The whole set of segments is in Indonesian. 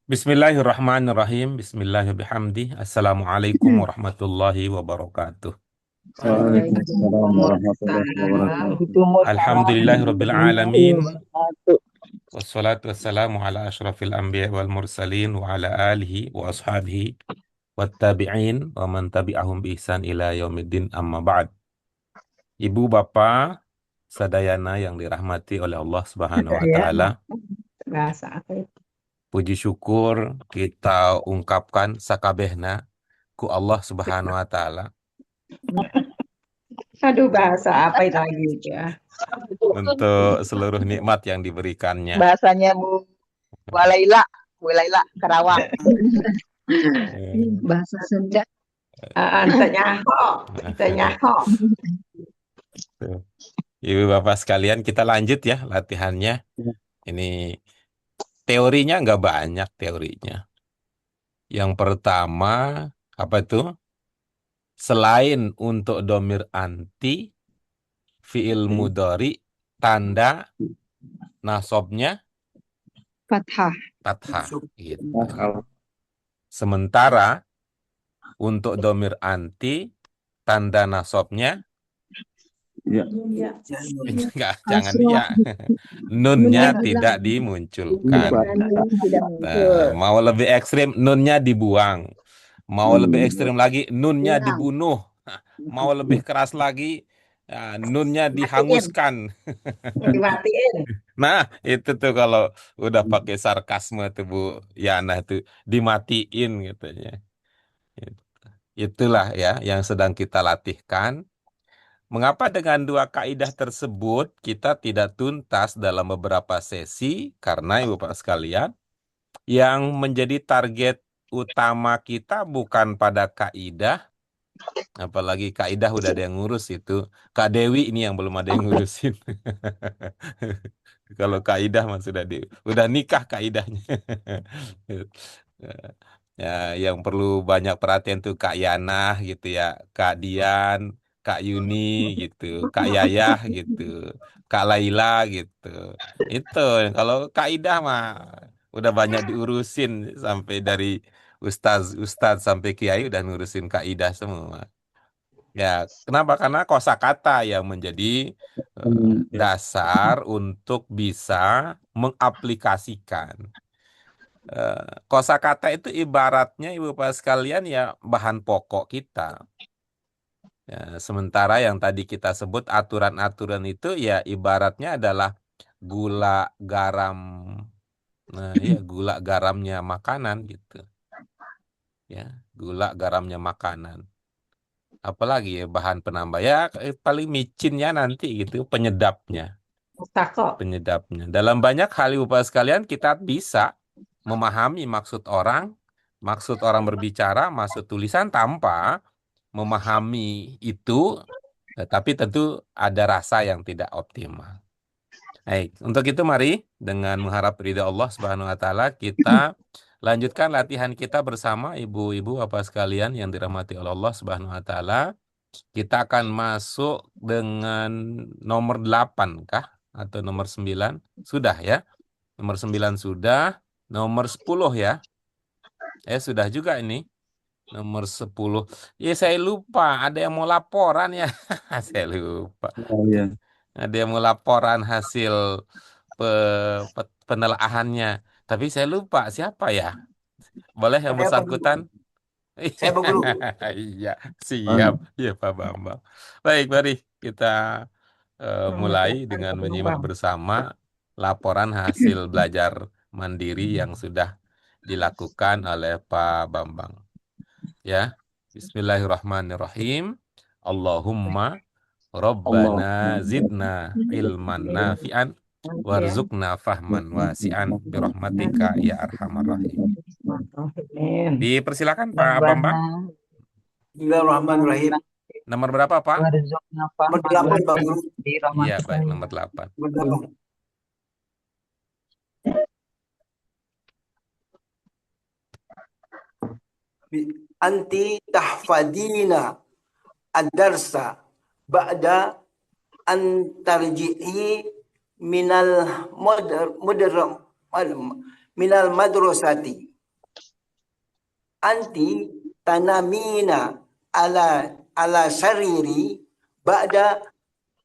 Bismillahirrahmanirrahim. Bismillahirrahmanirrahim. Assalamualaikum warahmatullahi wabarakatuh. Waalaikumsalam warahmatullahi wabarakatuh. Waalaikumsalam Alhamdulillahirabbil warahmatullahi alamin. wabarakatuh. Wassalatu wassalamu ala asyrafil anbiya wal mursalin wa ala alihi wa ashabihi wattabi'in wa man tabi'ahum bi ihsan ila yaumiddin amma ba'd. Ibu bapak sadayana yang dirahmati oleh Allah Subhanahu wa Ya, taala, bahasa apa itu? puji syukur kita ungkapkan sakabehna ku Allah Subhanahu wa taala Aduh, bahasa apa itu lagi ya? untuk seluruh nikmat yang diberikannya. Bahasanya Bu Walaila Karawang. Bahasa Sunda. Antenyaho. Tuh. Ibu bapak sekalian, kita lanjut ya latihannya. Ini teorinya nggak banyak teorinya. Yang pertama apa tuh? Selain untuk domir anti, fiil mudhari tanda nasabnya Fathah. fathah gitu. Sementara untuk domir anti tanda nasabnya enggak, jangan ya. Nunnya tidak dimunculkan. Tidak Nah, mau lebih ekstrim nunnya dibuang. Mau lebih ekstrim lagi nunnya dibunuh. Mau lebih keras lagi nunnya dihanguskan. dimatiin. Nah, itu tuh kalau udah pakai sarkasme tuh Bu Yana tuh dimatiin katanya. Itulah ya yang sedang kita latihkan. Mengapa dengan dua kaidah tersebut kita tidak tuntas dalam beberapa sesi? Karena Ibu Bapak sekalian, yang menjadi target utama kita bukan pada kaidah, apalagi kaidah udah ada yang ngurus itu. Kak Dewi ini yang belum ada yang ngurusin. Kalau kaidah mah udah nikah kaidahnya. Ya, yang perlu banyak perhatian tuh Kak Yana gitu ya, Kak Dian, Kak Yuni gitu, Kak Yayah gitu, Kak Laila gitu. Itu kalau kaidah mah udah banyak diurusin sampai dari ustaz sampai kiai udah ngurusin kaidah semua. Ya, kenapa? Karena kosakata yang menjadi dasar untuk bisa mengaplikasikan. Kosakata itu ibaratnya Ibu Bapak sekalian ya bahan pokok kita. Ya, sementara yang tadi kita sebut aturan-aturan itu ya ibaratnya adalah gula, garam. Nah, ya gula garamnya makanan gitu. Ya, gula garamnya makanan. Apalagi ya bahan penambah ya paling micinnya nanti gitu penyedapnya. Mustaqo. Penyedapnya. Dalam banyak hal Ibu Bapak sekalian kita bisa memahami maksud orang berbicara, maksud tulisan tanpa memahami itu, tapi tentu ada rasa yang tidak optimal. Baik, untuk itu mari dengan mengharap ridha Allah Subhanahu wa taala kita lanjutkan latihan kita bersama ibu-ibu Bapak sekalian yang dirahmati oleh Allah Subhanahu wa taala. Kita akan masuk dengan nomor 8 kah atau nomor 9? Sudah ya. Nomor 9 sudah, nomor 10 ya. Sudah juga ini. Nomor 10. Ya saya lupa, ada yang mau laporan ya. Saya lupa. Oh iya. Ada yang mau laporan hasil penelaahannya. Tapi saya lupa siapa ya. Boleh yang bersangkutan? Saya Bu Guru. Iya, siap. Iya Pak Bambang. Baik, mari kita mulai dengan menyimak bersama laporan hasil belajar mandiri yang sudah dilakukan oleh Pak Bambang. Ya, Bismillahirrahmanirrahim. Allahumma Rabbana zidna ilman nafi'an warzuqna fahman wasi'an birahmatika ya arhamar rahim. Dipersilakan Pak Bambang. Bismillahirrahmanirrahim. Nomor berapa Pak? Nomor 8 Pak Guru. Iya, baik, nomor 8. Nomor 8. Anti tahfadina ad-darsa ba'da an tarji'i minal minal madrasati. Anti tanamina ala sariri ba'da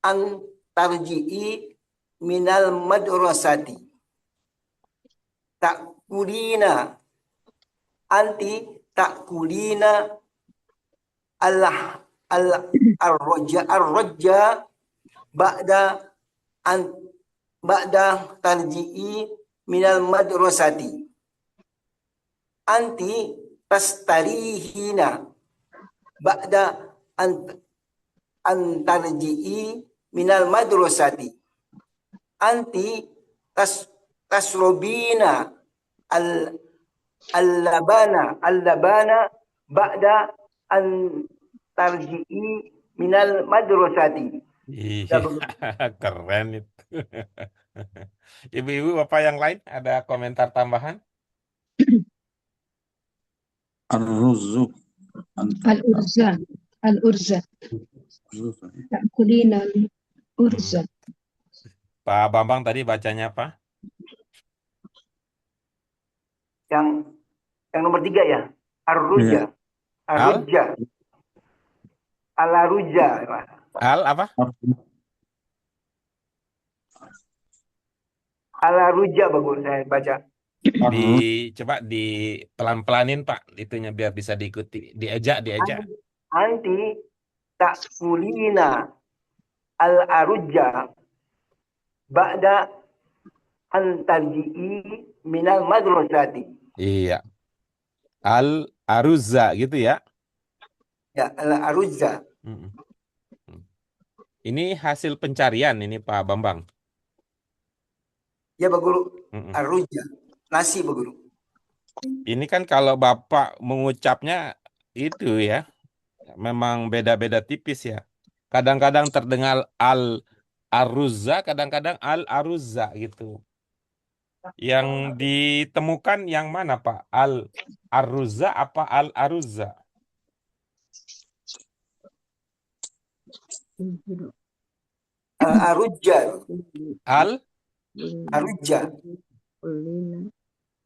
an tarji'i minal madrasati. Takulina anti takulina Allah ar-rajja ba'da an ba'da tarji'i minal madrasati. Anti tastarihina ba'da an tarji'i minal madrasati. Anti tasrobina al-labana ba'da an tarji'i minal madrasati. Iya, keren itu. Ibu-ibu, bapak yang lain ada komentar tambahan? الرز الأرزة الأرزة تأكلين الأرزة Pak Bambang tadi bacanya apa? Yang nomor 3 ya. Ar-rujja. Ar-rujja. Al-rujja. Al apa? Al-rujja bagus saya baca. Coba di pelan-pelanin Pak, itunya biar bisa diikuti. Diejak. Anti takulina al-arujja ba'da an tarji'i minal madrasati. Iya. Al-aruzza gitu ya. Ya, al-arujza. Mm-mm. Ini hasil pencarian ini Pak Bambang. Ya, Pak Guru. Mm-mm. Arujza. Nasi, Pak Guru. Ini kan kalau Bapak mengucapnya itu ya, memang beda-beda tipis ya. Kadang-kadang terdengar al-aruzza, kadang-kadang al-aruzza gitu. Yang ditemukan yang mana Pak? Al-aruzza apa al-aruzza? Arujja. Al-aruzza. Arujja.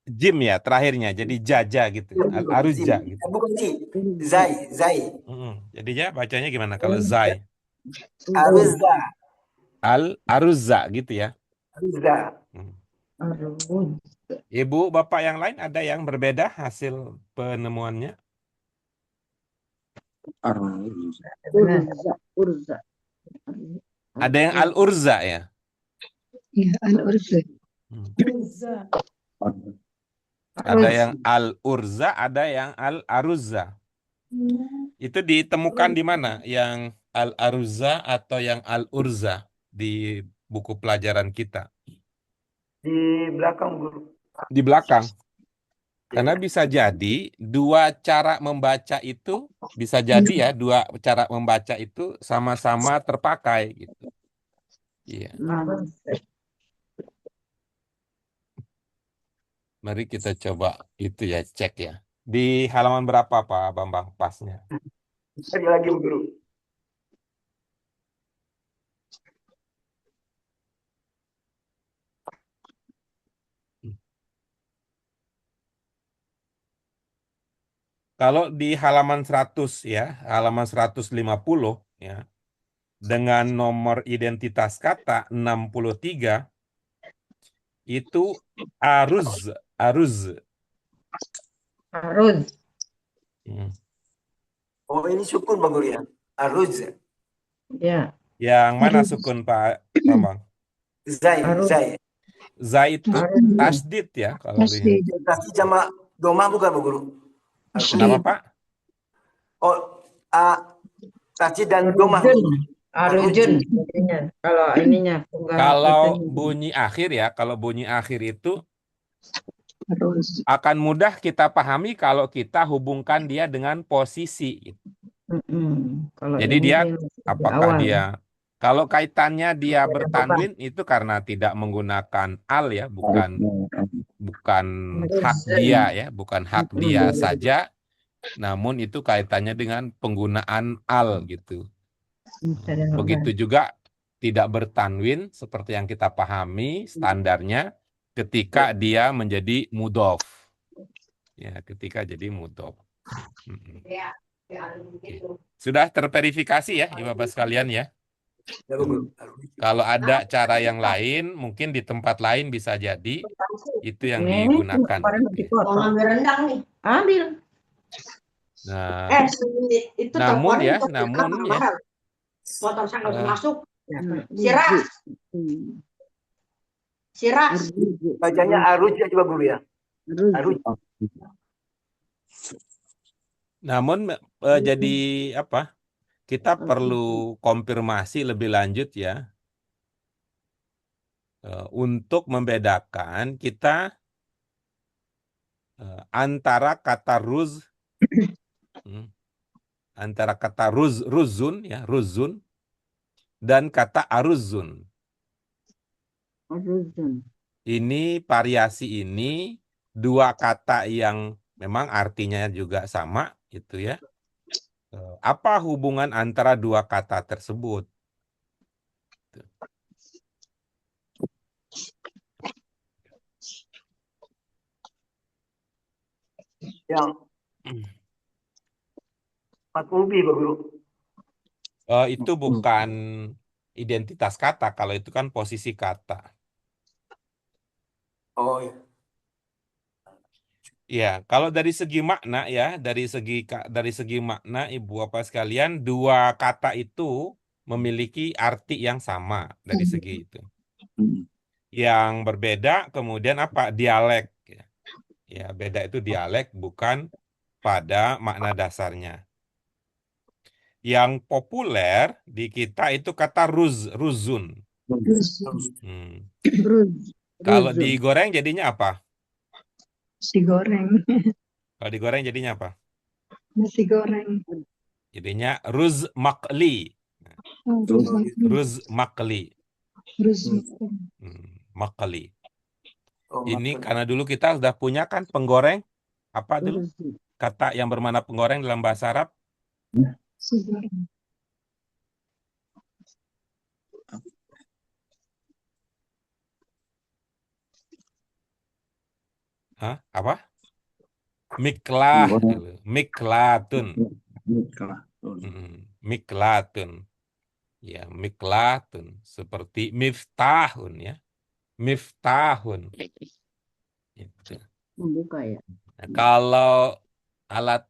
Jim ya terakhirnya, jadi jaja gitu. Al-aruzza gitu. Bukan Ji. Zai. Jadinya bacanya gimana kalau zai? Aruzza. Al-aruzza gitu ya. Aruzza. Ibu, bapak yang lain ada yang berbeda hasil penemuannya? أرزة Ada yang al-urza ya? يا الأرزة Ada yang al-urza, ada yang al-aruzza. Itu ditemukan di mana? Yang al-aruzza atau yang al-urza di buku pelajaran kita? Di belakang, Guru. Di belakang. Ya. Karena bisa jadi dua cara membaca itu, bisa jadi ya dua cara membaca itu sama-sama terpakai gitu. Iya. Mari kita coba itu ya, cek ya. Di halaman berapa Pak Bambang pasnya? Cari lagi, Guru. Kalau di halaman 100 ya, halaman 150 ya, dengan nomor identitas kata 63, itu aruz. أرز Hmm. Oh, ini sukun, Pak Guru ya. Aruzza. يا Yang mana sukun Pak Bambang? Zai. Zai itu Aruz. tasdid ya kalau dia. تشديد Tapi sama domah bukan, Pak Guru? Kenapa Pak? Oh, tasjid dan domah. Arujun jadinya. Kalau ininya tunggal Kalau itunya. bunyi akhir ya, kalau bunyi akhir itu Aruz. akan mudah kita pahami kalau kita hubungkan dia dengan posisi. Kalau Jadi ini dia di apakah awal. dia kalau kaitannya dia Ada bertanwin itu karena tidak menggunakan al ya, bukan hak dia ya, bukan hak dia saja, namun itu kaitannya dengan penggunaan al gitu. Begitu juga tidak bertanwin seperti yang kita pahami standarnya, ketika dia menjadi mudhof. Ya, ketika jadi mudhof. Mm-mm. Oke. Sudah terverifikasi ya, Ibu-Bapak sekalian ya. Ya, Pak Guru. Ar-Rujya. Kalau ada cara yang lain, mungkin di tempat lain bisa jadi itu yang Ini digunakan kemarin gitu ya. dipotong. Ambil rendang nih. Ambil. Nah, Itu namun teleponin ya, untuk namun rekam ya, mahal. Motor saya nggak bisa eh, masuk. Nah, Sirah, sirah. Bacanya Ar-Rujya coba Guru ya. Ar-Rujya. namun jadi apa? Kita perlu konfirmasi lebih lanjut ya, untuk membedakan kita antara kata antara kata ruzun ya, ruzun dan kata aruzun. Ini variasi ini dua kata yang memang artinya juga sama itu ya. Apa hubungan antara dua kata tersebut? Yang maf'ul bih, Pak Guru. Itu bukan identitas kata, kalau itu kan posisi kata. Oh ya. Ya, kalau dari segi makna ya, dari segi makna Ibu Bapak sekalian, dua kata itu memiliki arti yang sama dari segi itu. Yang berbeda kemudian apa? Dialek. Ya, beda itu dialek bukan pada makna dasarnya. Yang populer di kita itu kata ruzun. Hmm. Kalau digoreng jadinya apa? Nasi goreng, Kalau digoreng jadinya apa? nasi goreng. Jadinya ruz makli. Oh, terus Ruz makli. Makli. Oh, Ini makan. karena dulu kita sudah punya kan penggoreng. Apa dulu? Kata yang bermakna penggoreng dalam bahasa Arab? nasi goreng. Hah? Apa? Miklah. Miklatun. Miklatun. Ya, miklatun. Seperti miftahun ya. Miftahun. Itu. Membuka ya. Nah, kalau alat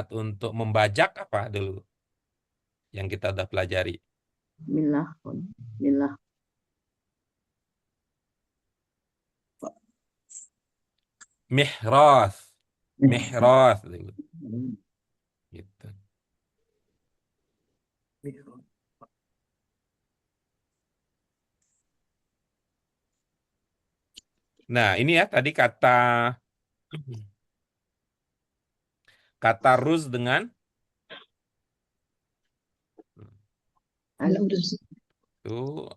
untuk membajak apa dulu yang kita udah pelajari? Milah. Mihras. Mihras dulu. Gitu. Nah, ini ya tadi kata ruz dengan itu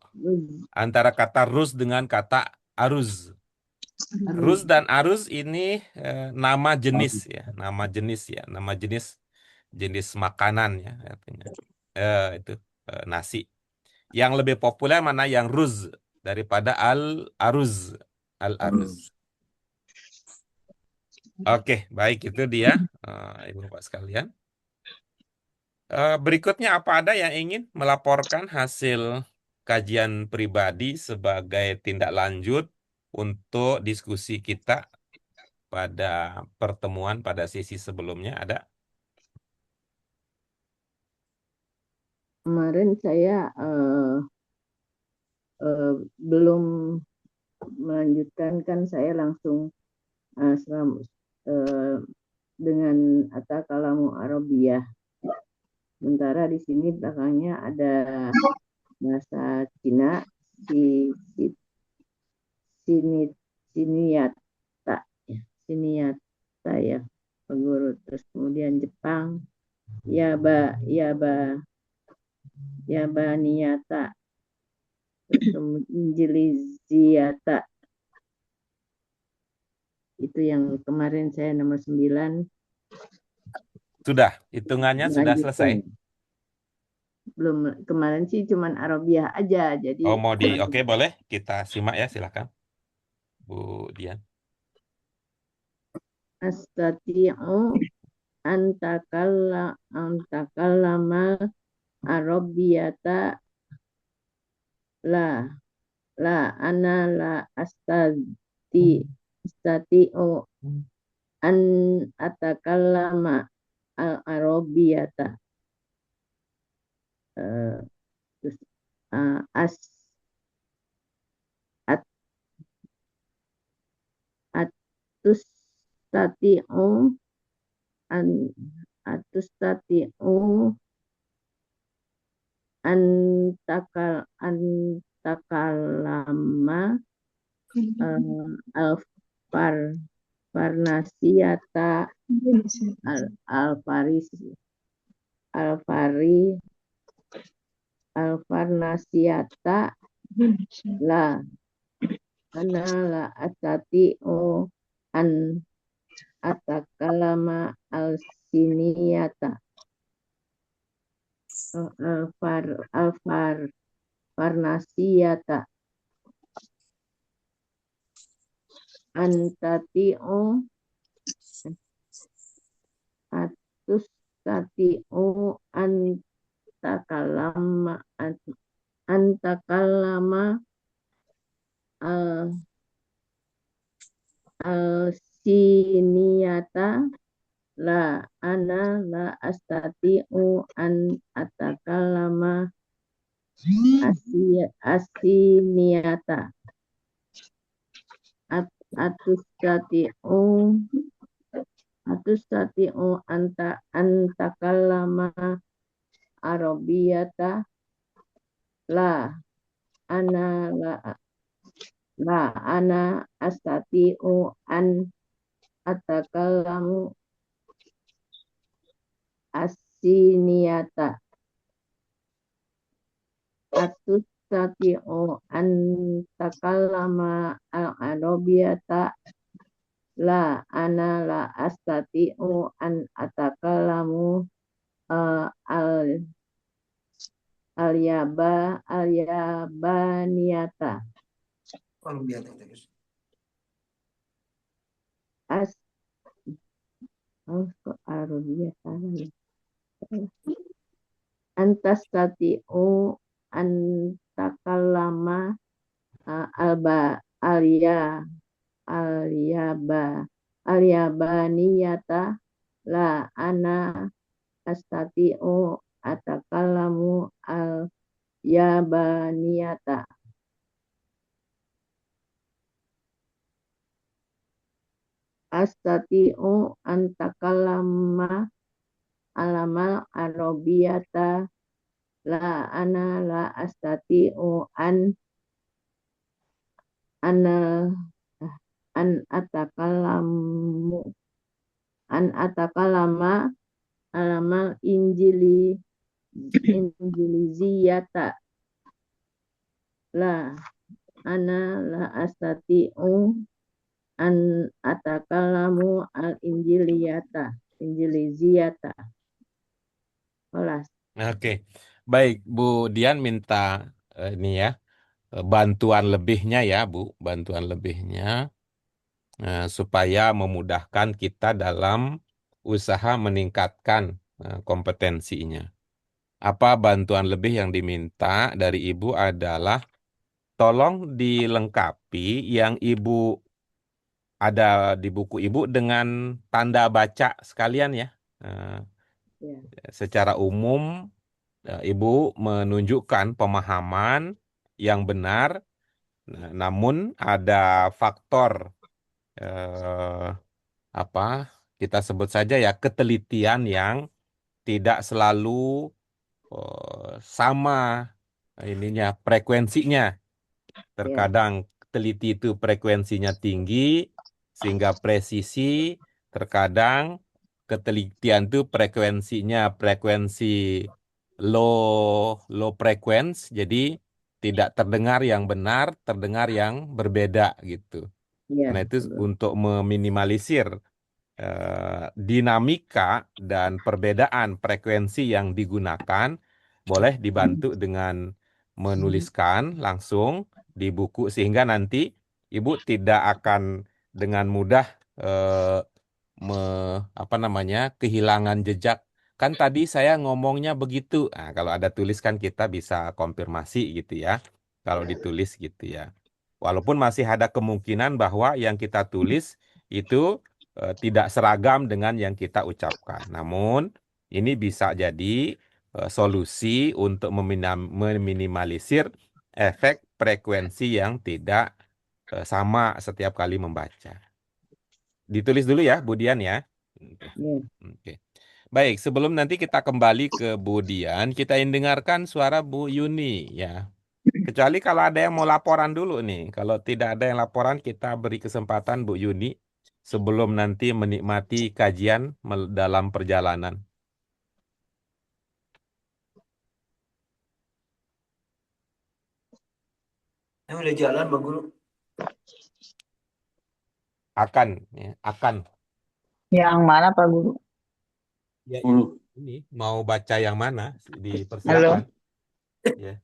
antara kata ruz dengan kata aruz. Ruz dan aruz ini nama jenis ya, nama jenis makanan ya artinya. Itu nasi. Yang lebih populer mana yang ruz daripada al-aruz. Al-aruz. Oke, baik itu dia Ibu Bapak sekalian. Berikutnya apa ada yang ingin melaporkan hasil kajian pribadi sebagai tindak lanjut untuk diskusi kita pada pertemuan pada sesi sebelumnya ada? Kemarin saya belum melanjutkan, kan saya langsung dengan Atta Kalamu Arabiyah. Sementara di sini belakangnya ada bahasa Cina, Siniata ya, Pak Guru. Terus kemudian Jepang, Yabaniata. Terus kemudian Injiliziata. Itu yang kemarin saya nomor 9. Sudah, hitungannya sudah selesai. Belum, kemarin sih cuman Arabiah aja. Jadi Oke, boleh kita simak ya, silakan. Bu Dian. Astati'u antakallama arabiyata la ana la astati'u an atakallama al arabiyata. Terus as at atus tati'u an atus tati'u antakalama al farnasiyata al farnasiyata la ana la astati'u an atakalama al siniyata al farnasiyata antati'u atus tati'u antakalama al siniyata la ana la astati'u an atakalama asiniyata atus tati'u antakalama arabiyata la ana astati'u an atakallamu asiniyata atus tati'u an takallama al arabiyata la ana la astati'u an atakallamu al yabaniyata antastati'u antakallama al-yabaniyata la ana astati'u atakallamu al-yabaniyata astati'u antakallama alamal arabiyata la ana la astati'u an atakallama alamal injiliziyata la ana la astati'u an atakallamu al injiliziyata. Kelas. Oke, baik Bu Dian minta ini ya bantuan lebihnya ya Bu, bantuan lebihnya supaya memudahkan kita dalam usaha meningkatkan kompetensinya. Apa bantuan lebih yang diminta dari Ibu adalah tolong dilengkapi yang Ibu ada di buku Ibu dengan tanda baca sekalian ya. Ya. Secara umum Ibu menunjukkan pemahaman yang benar, namun ada faktor kita sebut saja ya ketelitian yang tidak selalu sama ininya frekuensinya. Terkadang teliti itu frekuensinya tinggi sehingga presisi, terkadang ketelitian itu frekuensi low frequency, jadi tidak terdengar yang benar, terdengar yang berbeda gitu. Karena itu untuk meminimalisir dinamika dan perbedaan frekuensi yang digunakan, boleh dibantu dengan menuliskan langsung di buku sehingga nanti Ibu tidak akan dengan mudah eh, kehilangan jejak. Kan tadi saya ngomongnya begitu. Nah, kalau ada tulis kan kita bisa konfirmasi gitu ya. Kalau ditulis gitu ya. Walaupun masih ada kemungkinan bahwa yang kita tulis itu tidak seragam dengan yang kita ucapkan. Namun ini bisa jadi solusi untuk meminimalisir efek frekuensi yang tidak sama setiap kali membaca. Ditulis dulu ya, Bu Dian ya. Oke. Ya. Oke. Baik, sebelum nanti kita kembali ke Bu Dian, kita ingin dengarkan suara Bu Yuni ya. Kecuali kalau ada yang mau laporan dulu nih. Kalau tidak ada yang laporan, kita beri kesempatan Bu Yuni sebelum nanti menikmati kajian dalam perjalanan. Yang udah jalan, Bang Guru. Akan, ya, akan. Yang mana Pak Guru? Ya, 10. ini mau baca yang mana? Halo. Dipersilakan. Ya.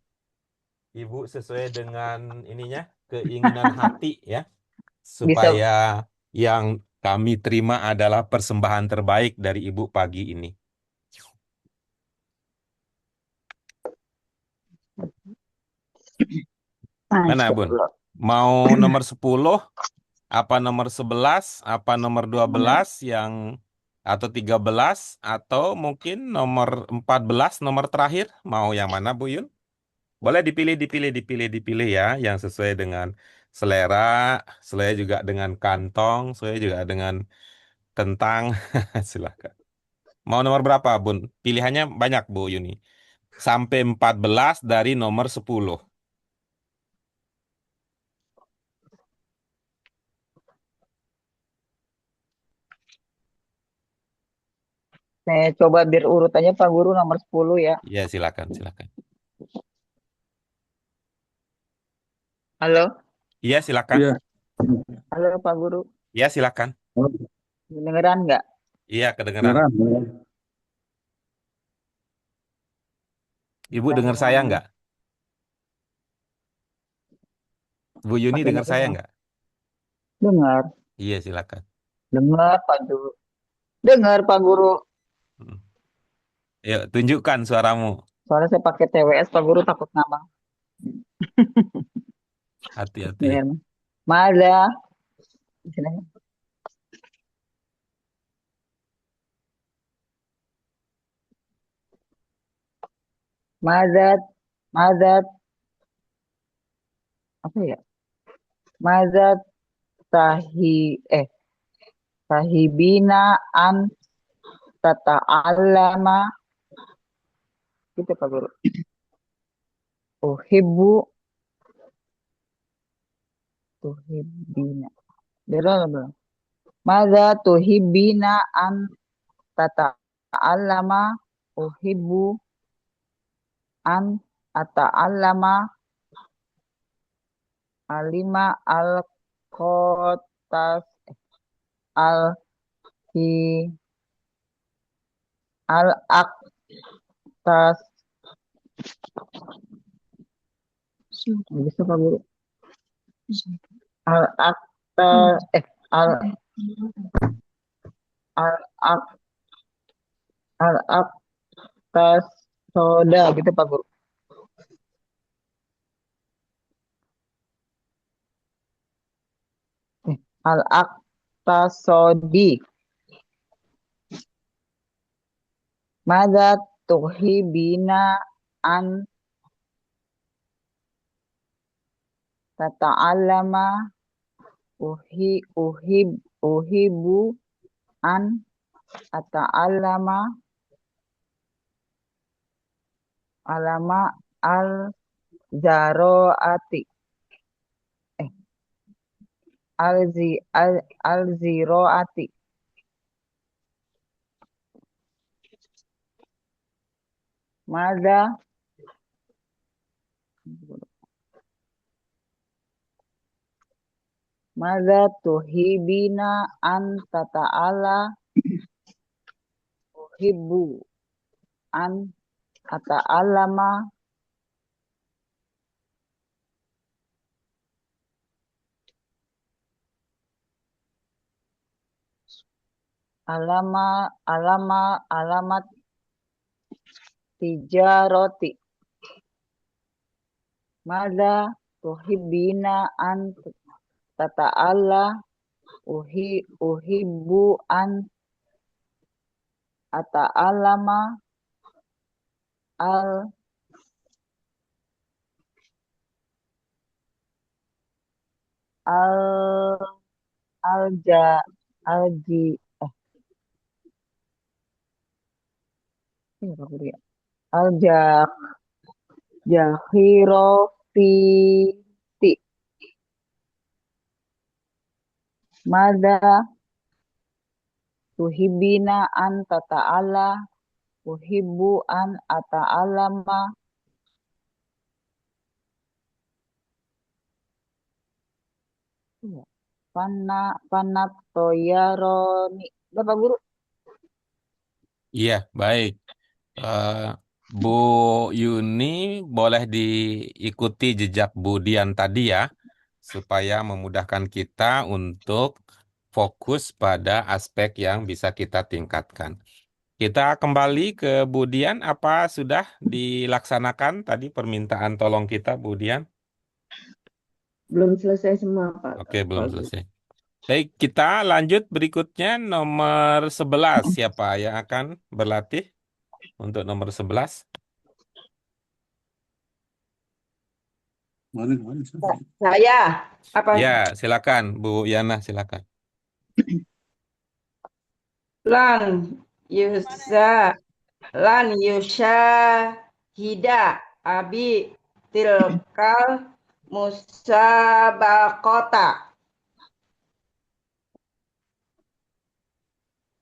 Ibu sesuai dengan ininya, keinginan hati ya, Bisa supaya yang kami terima adalah persembahan terbaik dari Ibu pagi ini. Mana, Bun? Astagfirullah. Mau nomor 10, apa nomor 11, apa nomor 12 yang atau 13 atau mungkin nomor 14 nomor terakhir, mau yang mana Bu Yun? Boleh dipilih ya, yang sesuai dengan selera, selera juga dengan kantong, selera juga dengan kentang. Silakan. Mau nomor berapa, Bun? Pilihannya banyak, Bu Yuni. Sampai 14 dari nomor 10. Saya coba biar urutannya Pak Guru nomor 10 ya. Ya, silakan. Halo. Iya, silakan. Iya. Halo Pak Guru. Iya, silakan. Dengeran nggak? Iya, kedengeran. Beneran. Ibu dengar saya nggak? Bu Yuni Pakai dengar saya mikrofon. nggak? Dengar. Iya, silakan. Dengar Pak Guru. Dengar Pak Guru. Hmm. Yuk, tunjukkan suaramu. Soalnya saya pakai TWS Pak Guru takut ngambang. Hati-hati. Ya. Mada. Istilahnya. Mazat. Mazat. Apa ya? Mazat sahibina an tata'allama gitu Pak Guru. Tuhibbina. Belum. Maza tuhibbina an tata'allama uhibbu an ata'allama alima al-qotas al-hi al-aktas bisa Pak Guru al-aktas al-aktas soda gitu Pak Guru. Al-aktas sodi. Mada tuhibina an tata'allama uhibu an ata'allama alama al zaroati al ziroati Mada tuhibina an tata'ala uhibbu an ata'allama alamat tijaroti. Mada tuhibbina an tata'alla uhibbu an ata'allama al al alja alji ini apa guru ya? Alja jahirofiti. Mada tuhibbina an tata'alla uhibbu an ata'allama panat toyaroni. Bapak guru. Iya, baik. Eh, Bu Yuni boleh diikuti jejak Bu Dian tadi ya, supaya memudahkan kita untuk fokus pada aspek yang bisa kita tingkatkan. Kita kembali ke Bu Dian, apa sudah dilaksanakan tadi permintaan tolong kita, Bu Dian? Belum selesai semua, Pak. Oke, belum Pak Guru. selesai. Baik, kita lanjut berikutnya nomor 11. Siapa yang akan berlatih untuk nomor 11? Kemarin siapa? Saya. Apa? Ya, silakan Bu Yana, silakan. Lan Yusha Hida Abi Tilkal Musabakota.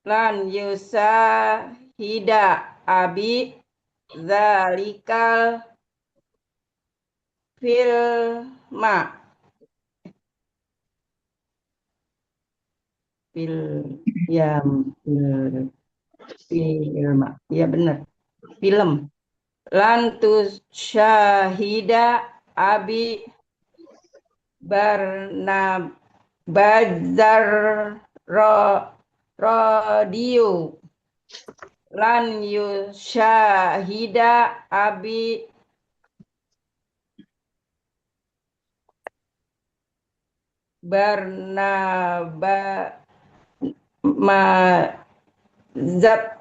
Lan Yusha Hida Abi Zalikal Filma. Ya, film. Ya benar. Film. Lantus syahida abi bazar radio. Lan yusyahida abi Barnaba mazat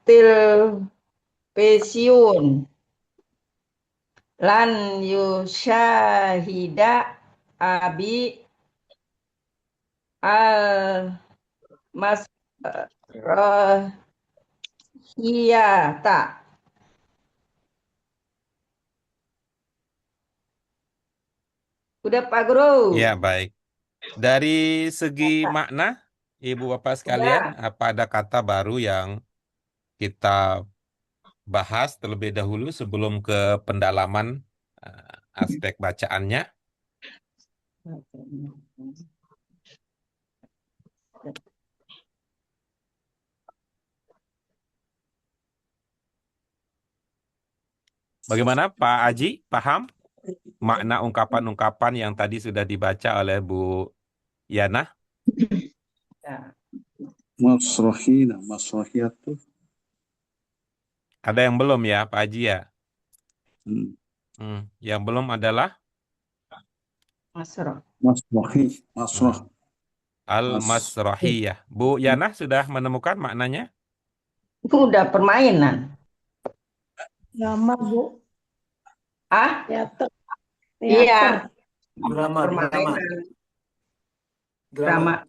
televisiun lan yusyahida abi al masrahiyata. Udah Pak Guru? Ya, baik. Dari segi makna, Ibu Bapak sekalian, apa ada kata baru yang kita bahas terlebih dahulu sebelum ke pendalaman aspek bacaannya? Bagaimana Pak Aji, paham makna ungkapan-ungkapan yang tadi sudah dibaca oleh Bu Yana? Masrohina, masrohiyatu. Ada yang belum ya Pak Aji ya? Hmm. Yang belum adalah Masroh. Masrohi, masroh. Al-Masrohiyah. Bu Yana sudah menemukan maknanya? Itu udah permainan. Drama, Bu. Ah? Teater. Iya. Drama. Drama.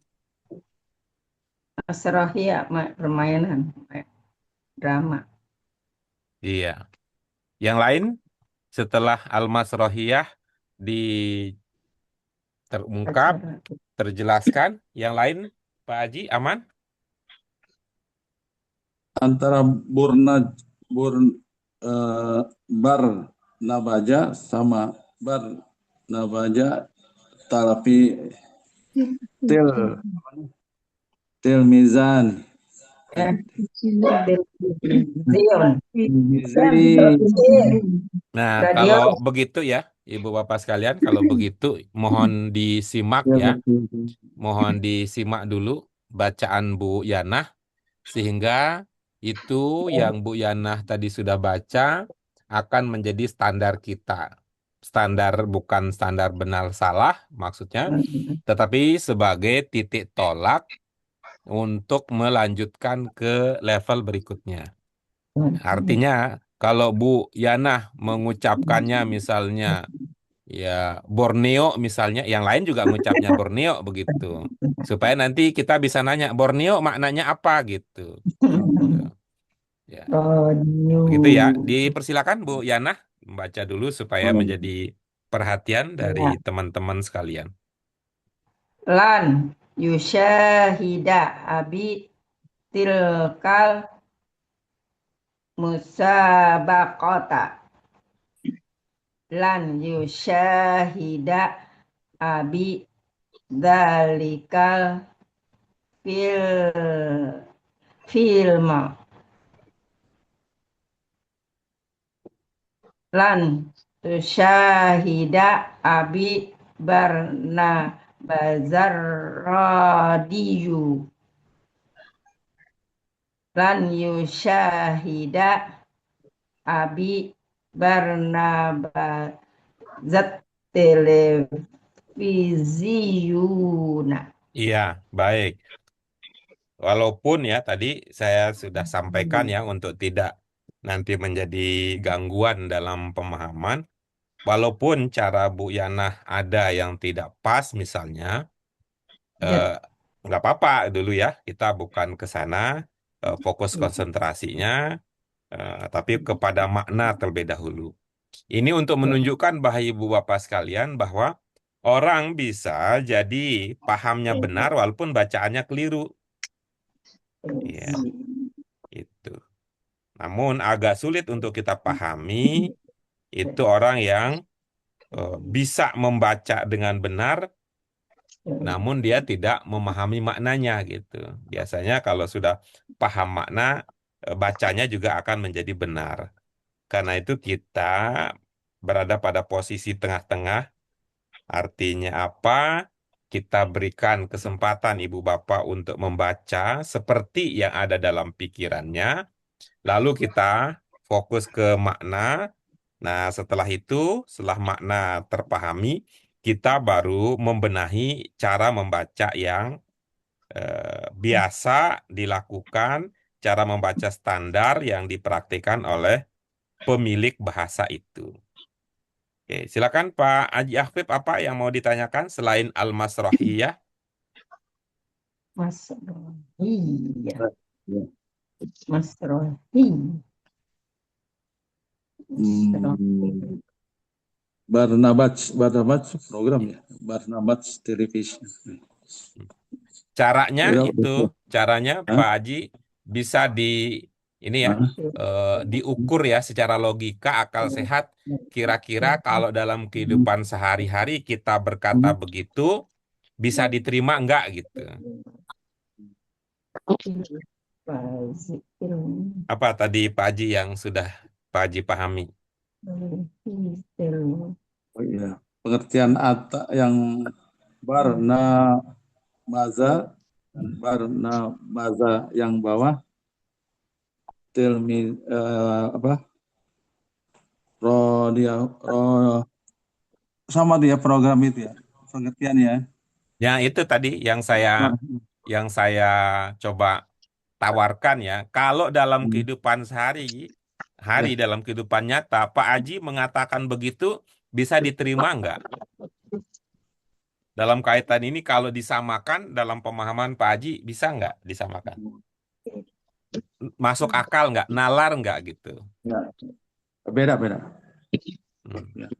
Masrohiyah permainan. Drama. Iya. Yang lain setelah Al-Masrohiyah terungkap, terjelaskan, yang lain Pak Haji aman? Antara bar nabaja sama bar nabaja tapi mizan. Nah, kalau begitu ya, Ibu Bapak sekalian, kalau begitu mohon disimak ya. Mohon disimak dulu bacaan Bu Yanah, sehingga itu yang Bu Yanah tadi sudah baca akan menjadi standar kita. Standar bukan standar benar salah maksudnya, tetapi sebagai titik tolak untuk melanjutkan ke level berikutnya. Artinya, kalau Bu Yanah mengucapkannya misalnya ya Borneo misalnya, yang lain juga mengucapnya Borneo begitu. Supaya nanti kita bisa nanya Borneo maknanya apa gitu. Tuh, ya. Begitu ya. Dipersilakan Bu Yanah membaca dulu supaya menjadi perhatian dari teman-teman sekalian. Lan yusyahida abi tilkal musabaqata. Lan yusyahida abi dalikal film. Lan tusyahida abi barna bazar radiyu. Lan yusyahida abi barnabazat televisiuna. Iya, baik. Walaupun ya tadi saya sudah sampaikan ya untuk tidak nanti menjadi gangguan dalam pemahaman, walaupun cara Bu Yanah ada yang tidak pas misalnya, eh, nggak apa-apa dulu ya, kita bukan ke sana, fokus konsentrasinya, tapi kepada makna terlebih dahulu. Ini untuk menunjukkan bahwa Ibu Bapak sekalian bahwa orang bisa jadi pahamnya benar walaupun bacaannya keliru. Ya, itu. Namun agak sulit untuk kita pahami itu orang yang bisa membaca dengan benar, namun dia tidak memahami maknanya gitu. Biasanya kalau sudah paham makna, bacanya juga akan menjadi benar. Karena itu kita berada pada posisi tengah-tengah. Artinya apa? Kita berikan kesempatan Ibu Bapak untuk membaca seperti yang ada dalam pikirannya. Lalu kita fokus ke makna. Nah, setelah itu, setelah makna terpahami, kita baru membenahi cara membaca yang biasa dilakukan, cara membaca standar yang dipraktikkan oleh pemilik bahasa itu. Oke, silakan Pak Haji Afif, apa yang mau ditanyakan selain Al-Masrohiyah? Masrohiyah. Ya. Masrohiyah. Barnabas program ya, Barnabas Television. Caranya Ya, caranya Pak Haji bisa ini ya, diukur ya secara logika akal sehat. Kira-kira kalau dalam kehidupan sehari-hari kita berkata begitu, bisa diterima enggak gitu? Apa tadi Pak Haji yang sudah Pak Haji pahami? Oh iya, pengertian yang Barnamaza yang bawah, tilmi sama dia program itu ya, pengertiannya. Ya itu tadi yang saya coba tawarkan ya. Kalau dalam kehidupan hari dalam kehidupan nyata, Pak Haji mengatakan begitu bisa diterima enggak? Dalam kaitan ini kalau disamakan dalam pemahaman Pak Haji bisa enggak disamakan? Masuk akal enggak? Nalar enggak gitu? Ya, beda. Hmm.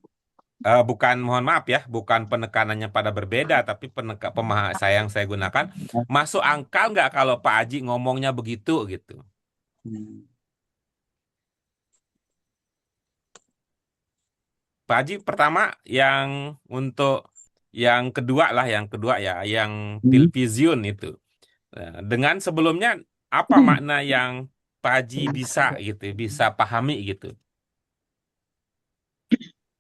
Bukan, mohon maaf ya, bukan penekanannya pada berbeda, tapi yang saya gunakan masuk akal nggak kalau Pak Haji ngomongnya begitu gitu. Pak Haji pertama yang untuk yang kedua ya, yang Tilvision itu. Dengan sebelumnya apa makna yang Pak Haji bisa pahami gitu?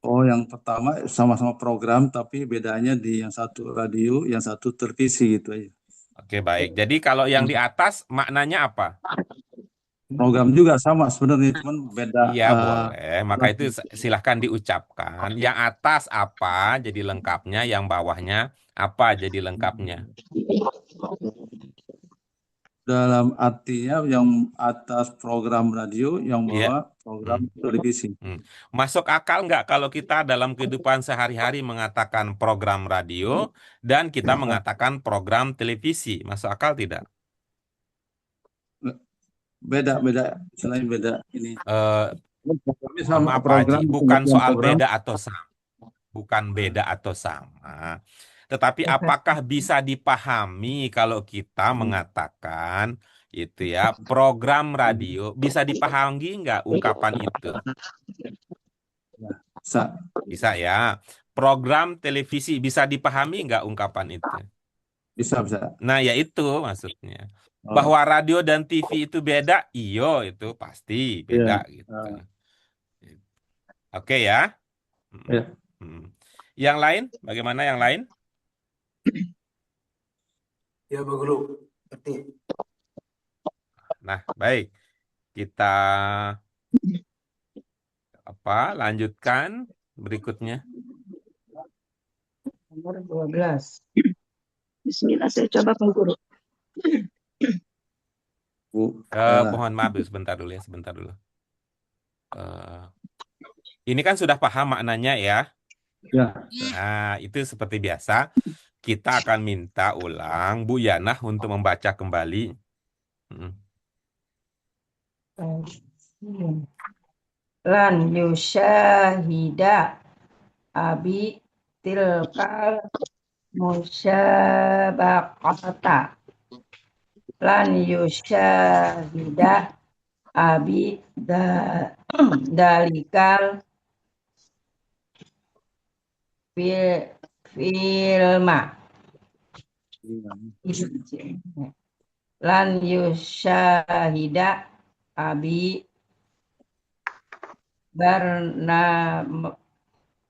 Oh, yang pertama sama-sama program, tapi bedanya di yang satu radio, yang satu televisi gitu aja. Oke, baik. Jadi kalau yang di atas maknanya apa? Program juga sama sebenarnya, cuman beda Iya, boleh. Maka itu silahkan diucapkan. Yang atas apa jadi lengkapnya, yang bawahnya apa jadi lengkapnya. dalam artinya yang atas program radio, yang Iya. bawah program Hmm. televisi. Masuk akal nggak kalau kita dalam kehidupan sehari-hari mengatakan program radio dan kita mengatakan program televisi? Masuk akal tidak? Beda selain beda ini. Kami Mohon sama maaf Pak Haji, program, bukan pengertian soal program. beda atau sama. Bukan beda atau sama. Tetapi apakah bisa dipahami kalau kita mengatakan itu ya, program radio, bisa dipahami nggak ungkapan itu? Bisa. Bisa ya. Program televisi, bisa dipahami nggak ungkapan itu? Bisa. Nah, ya itu maksudnya. Oh, Bahwa radio dan TV itu beda, iyo itu pasti beda iya. gitu. Oke ya. Mm. Iya. Mm. Yang lain, bagaimana yang lain? Ya, Pak Guru. Ngerti. Nah, baik. Kita lanjutkan berikutnya. Nomor 12. Bismillah, saya coba Pak Guru. Bu, Mohon maaf sebentar dulu ya, sebentar dulu. Ini kan sudah paham maknanya ya. ya. Nah, itu seperti biasa. Kita akan minta ulang Bu Yanah untuk membaca kembali. Lan yusyahida abi tilkal musyabaqata. Lan yusyahida abi dalikal filma. Lan yusyahida abi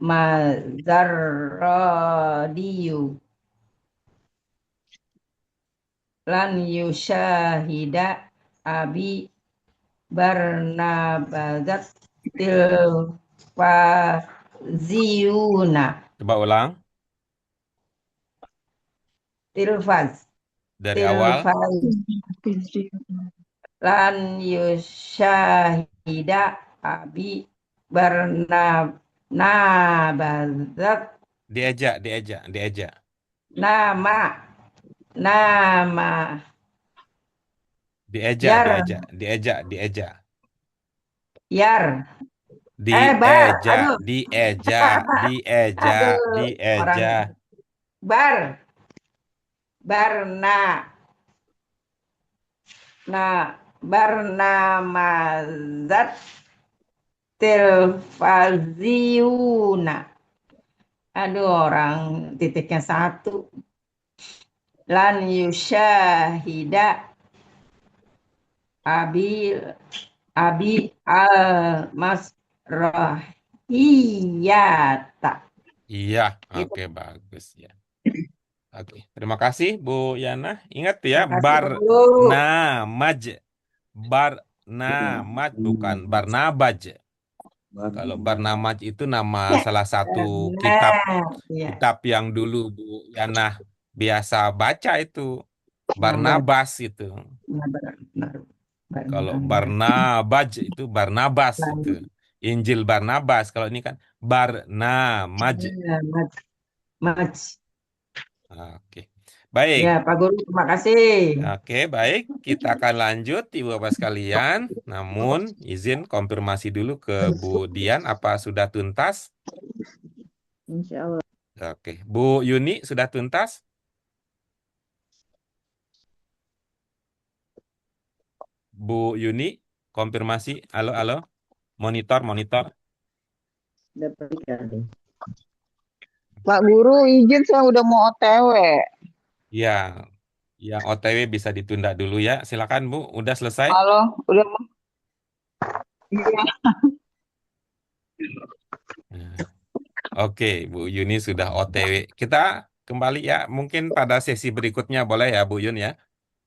mazarradiyu. Lan yusyahida abi barnabazat tilfaziyuna. Coba ulang Tilfaz. dari awal. Lan yusyahida abi barnabazat Diajak. nama Diajak. Yar. Bar. Aduh. Diajak. Barnamazat tilfaziyuna. Aduh, orang titiknya satu. Lan yusyahida abi al-masrahiyata. Iya, oke, bagus ya. Oke, terima kasih Bu Yana. Ingat ya, Barnamaj. Barnamaj bukan Barnabaj. Kalau Barnamaj itu nama salah satu kitab yang dulu Bu Yana biasa baca itu. Barnabas itu. Kalau Barnabaj itu Barnabas itu. Injil Barnabas. Kalau ini kan Barnamaj. Oke. Baik. Ya, Pak Guru, terima kasih. Oke, baik. Kita akan lanjut, Ibu Bapak sekalian. Namun, izin konfirmasi dulu ke Bu Dian, apa sudah tuntas? Insya Allah. Oke, Bu Yuni sudah tuntas? Bu Yuni, konfirmasi. Halo. Monitor. Dapat kali. Pak Guru, izin saya udah mau OTW. Ya, yang OTW bisa ditunda dulu ya. Silakan Bu, udah selesai? Halo, udah mau. Iya. Oke, Bu Yuni sudah OTW. Kita kembali ya. Mungkin pada sesi berikutnya boleh ya Bu Yun ya.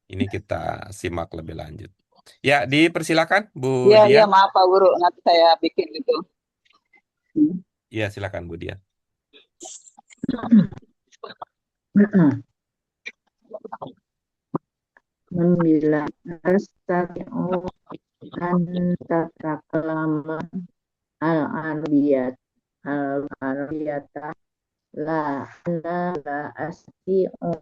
Ini kita simak lebih lanjut. Ya, dipersilakan Bu Iya, iya, Dian. maaf Pak Guru, nanti saya bikin itu. Iya, silakan Bu Dian. Sembilan. Astati'u an tatakalama al-arabiyata la asti'u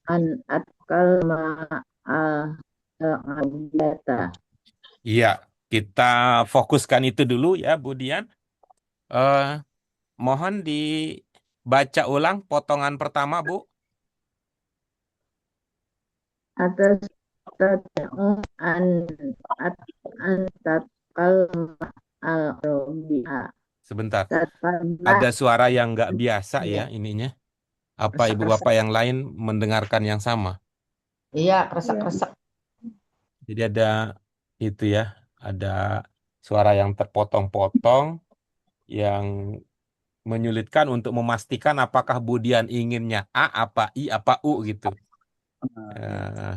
an atkalma al-arabiyata. Iya, kita fokuskan itu dulu ya Bu Dian. Mohon dibaca ulang potongan pertama Bu. Atas tati'u an tatkalma al-arabiyata. Sebentar. Tatkala Ada suara yang nggak biasa ya Iya, ininya. Apa ibu resek-resek. bapak yang lain mendengarkan yang sama? Iya, resek-resek. Jadi ada itu ya, ada suara yang terpotong-potong yang menyulitkan untuk memastikan apakah Budian inginnya A, apa I, apa U gitu. Eh,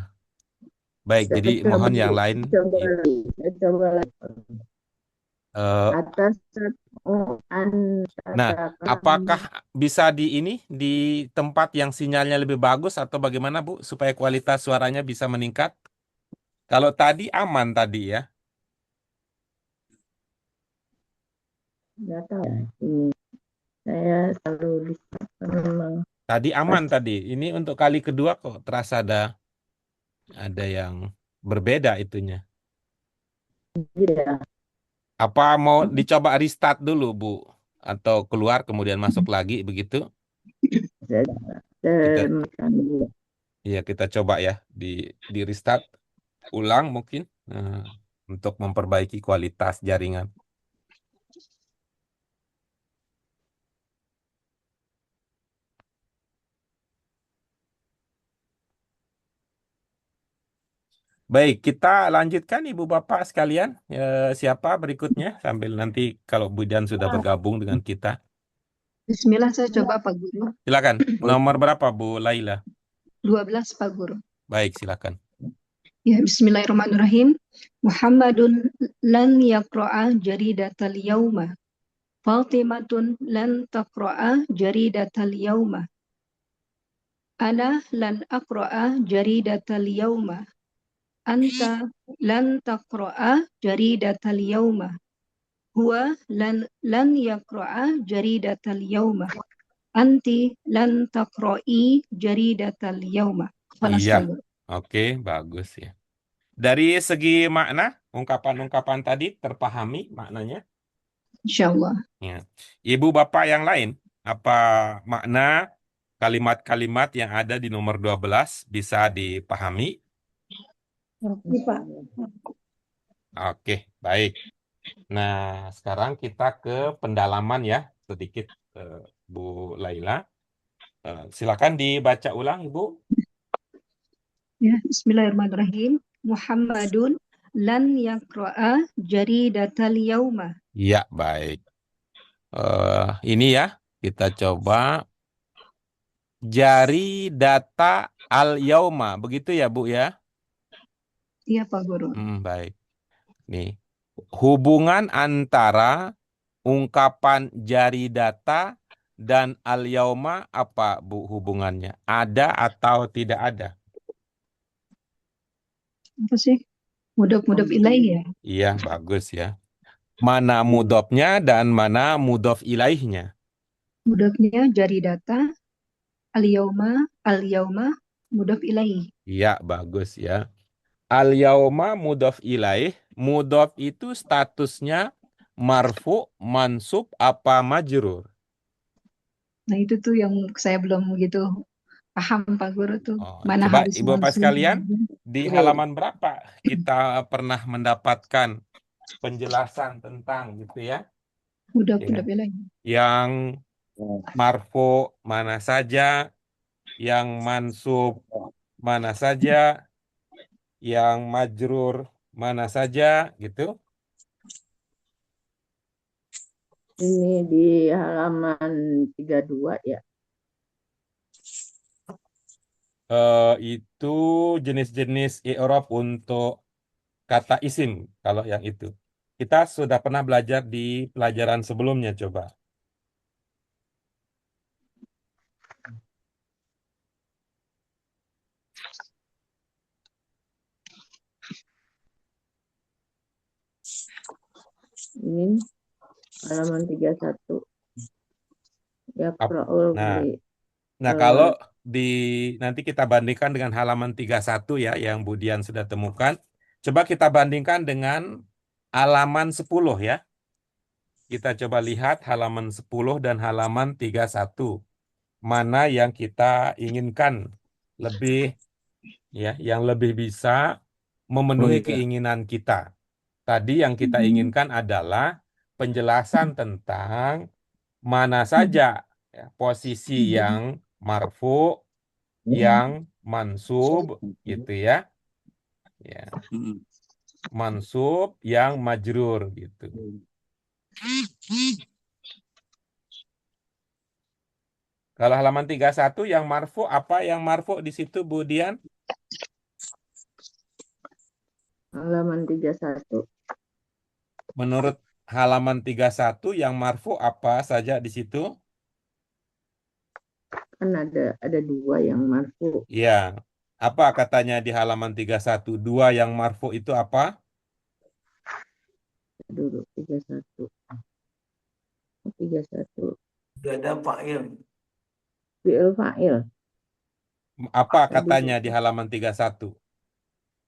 baik, jadi mohon yang lain. saya coba lagi. Eh, Atas an nah, tatakalama apakah bisa di tempat yang sinyalnya lebih bagus atau bagaimana Bu supaya kualitas suaranya bisa meningkat? Kalau tadi aman tadi ya. nggak tahu ya, ini saya selalu memang Tadi aman tadi. Ini untuk kali kedua kok terasa ada yang berbeda itunya. tidak. Apa mau dicoba restart dulu, Bu? Atau keluar kemudian masuk lagi begitu? Kita Iya, kita coba ya di restart ulang mungkin untuk memperbaiki kualitas jaringan. Baik, kita lanjutkan Ibu Bapak sekalian. Siapa berikutnya sambil nanti kalau Bu Dian sudah bergabung dengan kita. Bismillah, saya coba Pak Guru. Silakan. Nomor berapa Bu Laila? 12 Pak Guru. Baik, silakan. Ya, Bismillahirrahmanirrahim. Muhammadun lan yaqra'a jaridatal yauma. Fatimatun lan taqra'a jaridatal yauma. Ana lan aqra'a jaridatal yauma. Anta lan taqra'a jaridatal yauma. Huwa lan yaqra'a jaridatal yauma. Anti lan taqra'i jaridatal yauma. Khalas, Iya. Pak Guru. Oke, bagus ya. Dari segi makna, ungkapan-ungkapan tadi terpahami maknanya? Insyaallah. Ya. Ibu bapak yang lain, apa makna kalimat-kalimat yang ada di nomor 12 bisa dipahami? Iya, Pak. Oke, baik. Nah, sekarang kita ke pendalaman ya, sedikit Bu Laila. Silakan dibaca ulang, Ibu. Ya, Bismillahirrahmanirrahim. Muhammadun lan yaqra'a jaridatal yauma. Iya, baik. Ini ya, kita coba jari data al-yauma. Begitu ya, Bu ya? Iya, Pak Guru. Baik. Nih, hubungan antara ungkapan jari data dan al-yauma apa, Bu, hubungannya? Ada atau tidak ada? Apa sih? Mudhof ilaih ya. Iya, bagus ya. Mana mudhofnya dan mana mudhof ilaihnya? Mudhofnya jaridata, al-yauma, mudhof ilaih. Iya, bagus ya. Al-yauma mudhof ilaih. Mudhof itu statusnya marfu, mansub, apa majrur? Nah, itu tuh yang saya belum gitu paham Pak Guru tuh. Mana Coba harus Ibu Bapak mansub. sekalian, di halaman berapa kita pernah mendapatkan penjelasan tentang gitu ya? Mudhof Ya. ilaih. Yang marfu mana saja, yang mansub mana saja, yang majrur mana saja gitu. ini di halaman 32 ya. Itu jenis-jenis i'rab untuk kata isim kalau yang itu. Kita sudah pernah belajar di pelajaran sebelumnya coba. Ini halaman 31. Ya, Nah, Eh, kalau nanti kita bandingkan dengan halaman 31 ya yang Budian sudah temukan. Coba kita bandingkan dengan halaman 10 ya. Kita coba lihat halaman 10 dan halaman 31. Mana yang kita inginkan lebih ya, yang lebih bisa memenuhi Oh iya. keinginan kita. Tadi yang kita inginkan adalah penjelasan tentang mana saja ya, posisi yang marfu, yang mansub, gitu ya. Ya, Mm-mm. mansub, yang majrur gitu. Kalau halaman 31 yang marfu, apa yang marfu di situ, Budian? halaman 31. Menurut halaman 31 yang marfu apa saja di situ? Kan ada dua yang marfu. Ya, apa katanya di halaman 31? Dua yang marfu itu apa? Dulu 31. 31. Tidak ada fa'il. Fi'il fa'il. Apa Tadi katanya di halaman 31?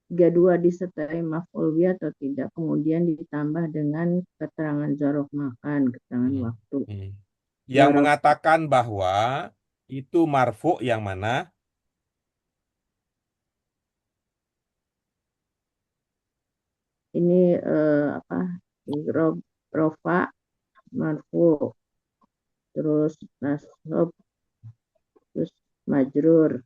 32 disertai maf'ul bih atau tidak, kemudian ditambah dengan keterangan zorok makan, keterangan Hmm. waktu. Hmm. Yang Zarok mengatakan bahwa itu marfu yang mana? ini apa? Rofa marfu, terus nasab, terus majrur,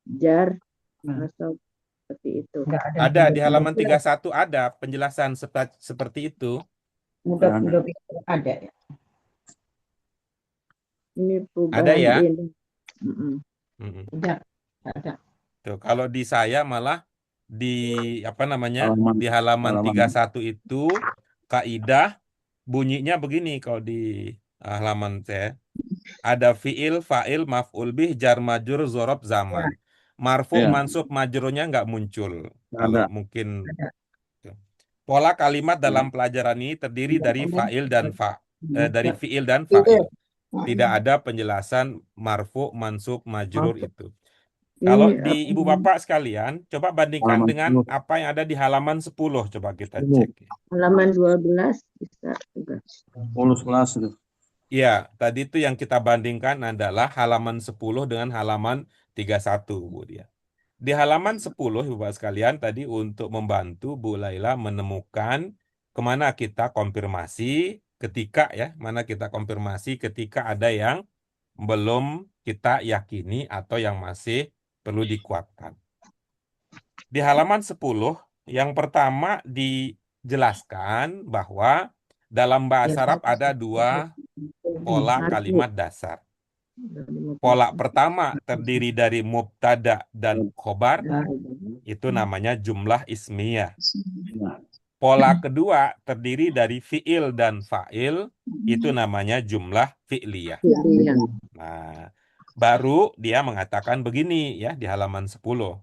jar, nasab, seperti itu. Nggak ada Ada di mudhof halaman mudhof 31 ada penjelasan seperti itu. mudhof itu ada ya. Ini Ada perubahan ya? ini. Mm-mm. Mm-mm. Tidak ada. Tuh, kalau di saya malah di apa namanya? Halaman Di halaman halaman 31 itu kaidah bunyinya begini kalau di halaman saya. Ada fiil, fa'il, maf'ul bih, jar majrur, zorob, zaman. Marfu, Iya. mansub, majrurnya nggak muncul. Nggak Kalau ada. mungkin Ada. pola kalimat dalam pelajaran ini terdiri dari fa'il dan dari fiil dan Fiil. fa'il. Tidak ada penjelasan marfu, mansub, majrur itu. Ini Kalau apa? di ibu bapak sekalian, coba bandingkan Halaman dengan 10. apa yang ada di halaman 10. Coba kita cek. Halaman 12 bisa juga. 10 11 itu. Ya, tadi itu yang kita bandingkan adalah halaman 10 dengan halaman 31, Bu Dia. Di halaman 10, Ibu Bapak sekalian, tadi untuk membantu Bu Laila menemukan kemana kita konfirmasi mana kita konfirmasi ketika ada yang belum kita yakini atau yang masih perlu dikuatkan. Di halaman 10, yang pertama dijelaskan bahwa dalam bahasa Arab ada dua pola Marfu. kalimat dasar. Pola pertama terdiri dari mubtada dan khobar, itu namanya jumlah ismiyah. Pola kedua terdiri dari fiil dan fa'il, itu namanya jumlah fi'liyah. Iya. Nah, baru dia mengatakan begini ya di halaman 10.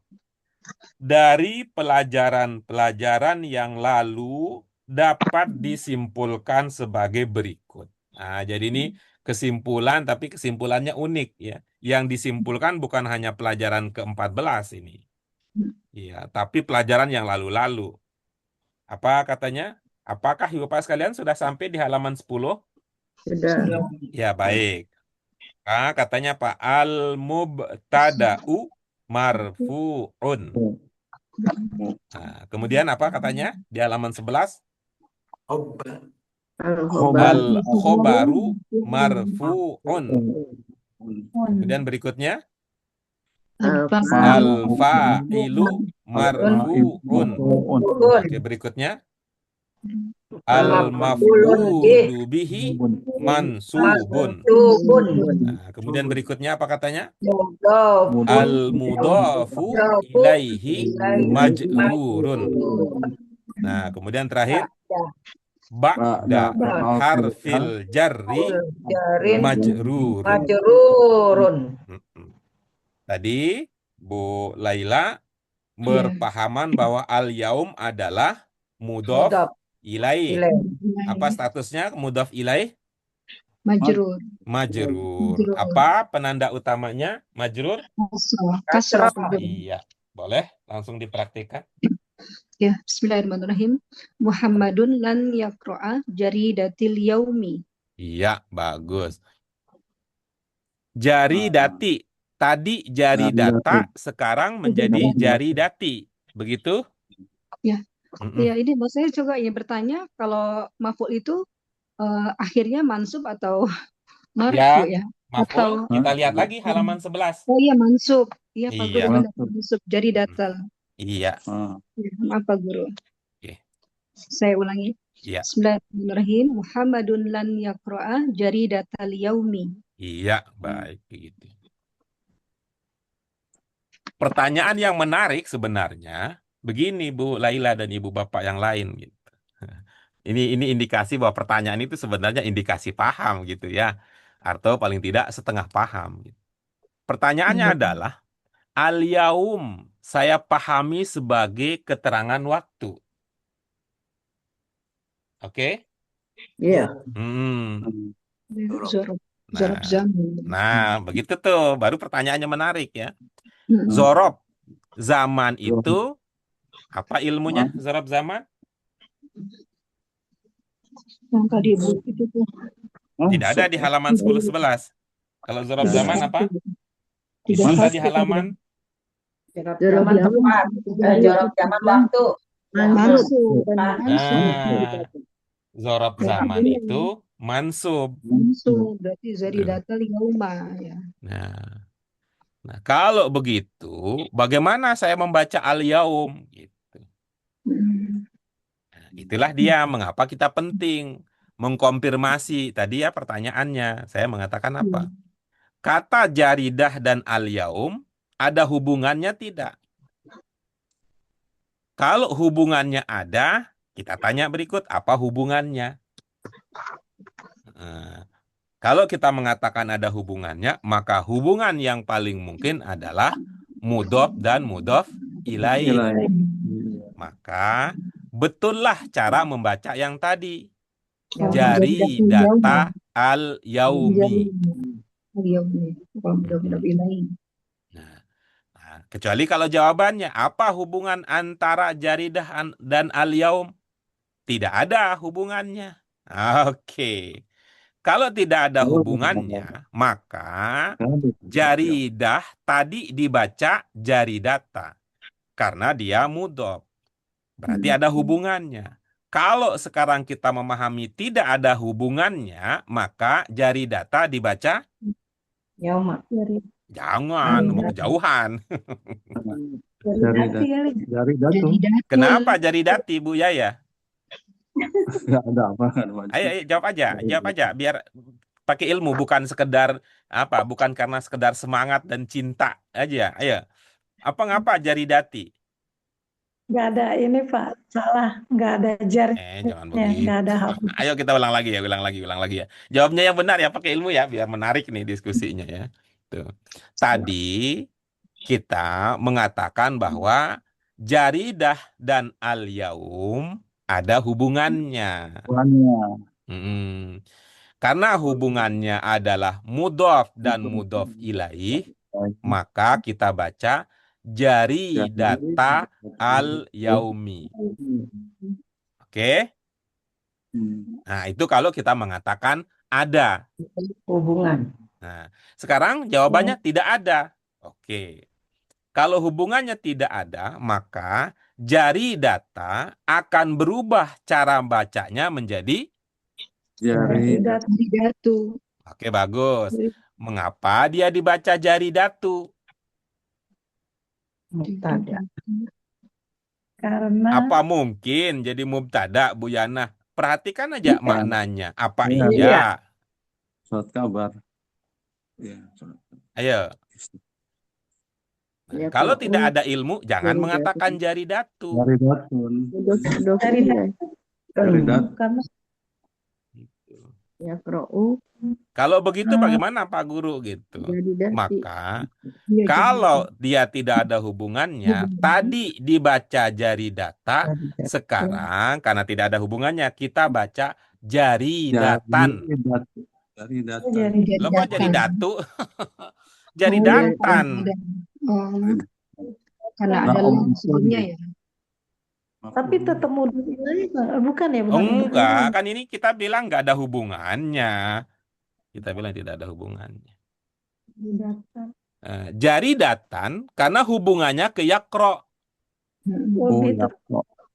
Dari pelajaran-pelajaran yang lalu dapat disimpulkan sebagai berikut. Nah, jadi ini kesimpulan, tapi kesimpulannya unik ya. Yang disimpulkan bukan hanya pelajaran ke-14 ini. Ya, tapi pelajaran yang lalu-lalu. Apa katanya? Apakah Ibu Bapak sekalian sudah sampai di halaman 10? Sudah. Ya, baik. Nah, katanya Pak al-mubtada'u marfu'un. Nah, kemudian apa katanya di halaman 11? Hubba. Al-khobaru marfu'un. Kemudian berikutnya al-fa'ilu marfu'un. Oke, berikutnya Maf'ulun Al-maf'ulu bihi mansubun. mansubun. Nah, kemudian berikutnya apa katanya? Mudhafun Al-mudhafu mudhafu ilaihi ilaihi majrurun. majrurun. Nah, kemudian terakhir Ba'da ba'da harfil jarri Jarin majrurun. majrurun. Mm-mm. Tadi Bu Laila Ya. berpahaman bahwa al-yaum adalah mudhof Mudhaf ilaih. ilaih. Apa statusnya mudhof ilaih? Majrur. Majrur. Majrur. Apa penanda utamanya majrur? Kasrah. Iya. Boleh langsung dipraktikkan. Ya, Bismillahirrahmanirrahim. Muhammadun lan yaqra'a jaridatil yaumi. Iya, bagus. Jari dati. Tadi jari data, sekarang menjadi jari dati. Begitu? Ya. Mm-mm. Ya, ini saya juga ingin bertanya kalau maf'ul itu akhirnya mansub atau marfu Ya, ya? maf'ul. Atau Kita lihat lagi halaman 11. oh iya mansub. Iya Pak Guru Iya. benar mansub jaridatal. Iya. Ya, maaf Pak Guru. Oke. Saya ulangi. Iya. Bismillahirrahmanirrahim. Muhammadun lan yaqra'a jaridatal yaumi. Iya, baik begitu. Pertanyaan yang menarik sebenarnya begini Bu Laila dan Ibu Bapak yang lain gitu. Ini indikasi bahwa pertanyaan itu sebenarnya indikasi paham gitu ya. Atau paling tidak setengah paham gitu. Pertanyaannya adalah al-yaum saya pahami sebagai keterangan waktu. Oke? Iya. Zorob Nah, zaman. nah, begitu tuh. Baru pertanyaannya menarik ya. Mm-mm. Zorob zaman itu apa ilmunya? Zorob zaman? Yang tadi Bu itu tuh. Tidak ada di halaman 10-11. Kalau zorob zaman apa? Tidak Bisa di pasti. halaman Jorok Jorok zaman zaman. tempat. Jorok zaman waktu. Mansub. Nah, zorob zaman itu mansub. Mansub berarti zaridatal yauma ya. Nah, kalau begitu, bagaimana saya membaca al-yaum? Gitu. Nah, itulah dia mengapa kita penting mengkonfirmasi tadi ya pertanyaannya. Saya mengatakan apa? Kata jaridah dan al-yaum ada hubungannya tidak? Kalau hubungannya ada, kita tanya berikut, apa hubungannya? Nah, kalau kita mengatakan ada hubungannya, maka hubungan yang paling mungkin adalah mudhof dan mudhof ilaih. Maka betullah cara membaca yang tadi. Jari data al-yaumi. Al-yaumi. Mudhof ilaih. Nah, kecuali kalau jawabannya, apa hubungan antara jaridah dan al-yaum? Tidak ada hubungannya. Oke. Kalau tidak ada hubungannya, maka jaridah tadi dibaca jaridata. Karena dia mudhof. Berarti ada hubungannya. Kalau sekarang kita memahami tidak ada hubungannya, maka jaridata dibaca Yauma. jangan, mau kejauhan. Jari datu. Kenapa jaridati, Bu Yaya? Nggak ada apa. Ayo jawab aja, biar pakai ilmu, bukan sekedar apa, bukan karena sekedar semangat dan cinta aja. Ayo, ngapa jaridati? Nggak ada ini Pak, salah. Nggak ada Jangan begitu. nggak ada hal. Ayo kita ulang lagi ya. Jawabnya yang benar ya, pakai ilmu ya, biar menarik nih diskusinya ya. Tuh. Tadi kita mengatakan bahwa jaridah dan al-yaum ada hubungannya. Karena hubungannya adalah mudhof dan mudhof ilaih, maka kita baca jaridata al-yaumi. Oke? Nah, itu kalau kita mengatakan ada Hubungan. Nah, sekarang jawabannya tidak ada. Oke. Kalau hubungannya tidak ada, maka jaridata akan berubah cara bacanya menjadi Jaridatu. Oke, bagus. Mengapa dia dibaca jaridatu? Mubtada. Karena Apa mungkin jadi mubtada, Bu Yana? Perhatikan aja Iya. maknanya. Apa Iya. iya? Surat kabar. Ya, surat kabar. Ayo. Nah, Ya, kalau kalau tidak ada ilmu, jangan Jari mengatakan datu. jari datu. Dari datun. Dari Iya. Dari datun. karena Gitu. Ya, kro'u. Kalau begitu Ah. bagaimana Pak Guru gitu? Jadi dati. Maka Iya, kalau dia tidak ada hubungannya, tadi dibaca jari data, sekarang karena tidak ada hubungannya, kita baca jari datan. Dari datan. jadi Lo kok jadi datu? Jari Oh, datan. Oh, karena Nah, ada lam sebelumnya ya. tapi tetap mudah ilai, Pak. Bukan ya, bukan untuk Enggak, kan ini kita bilang nggak ada hubungannya. Kita bilang tidak ada hubungannya. data. Jari datan karena hubungannya ke yakro. Oh, Lebih ya.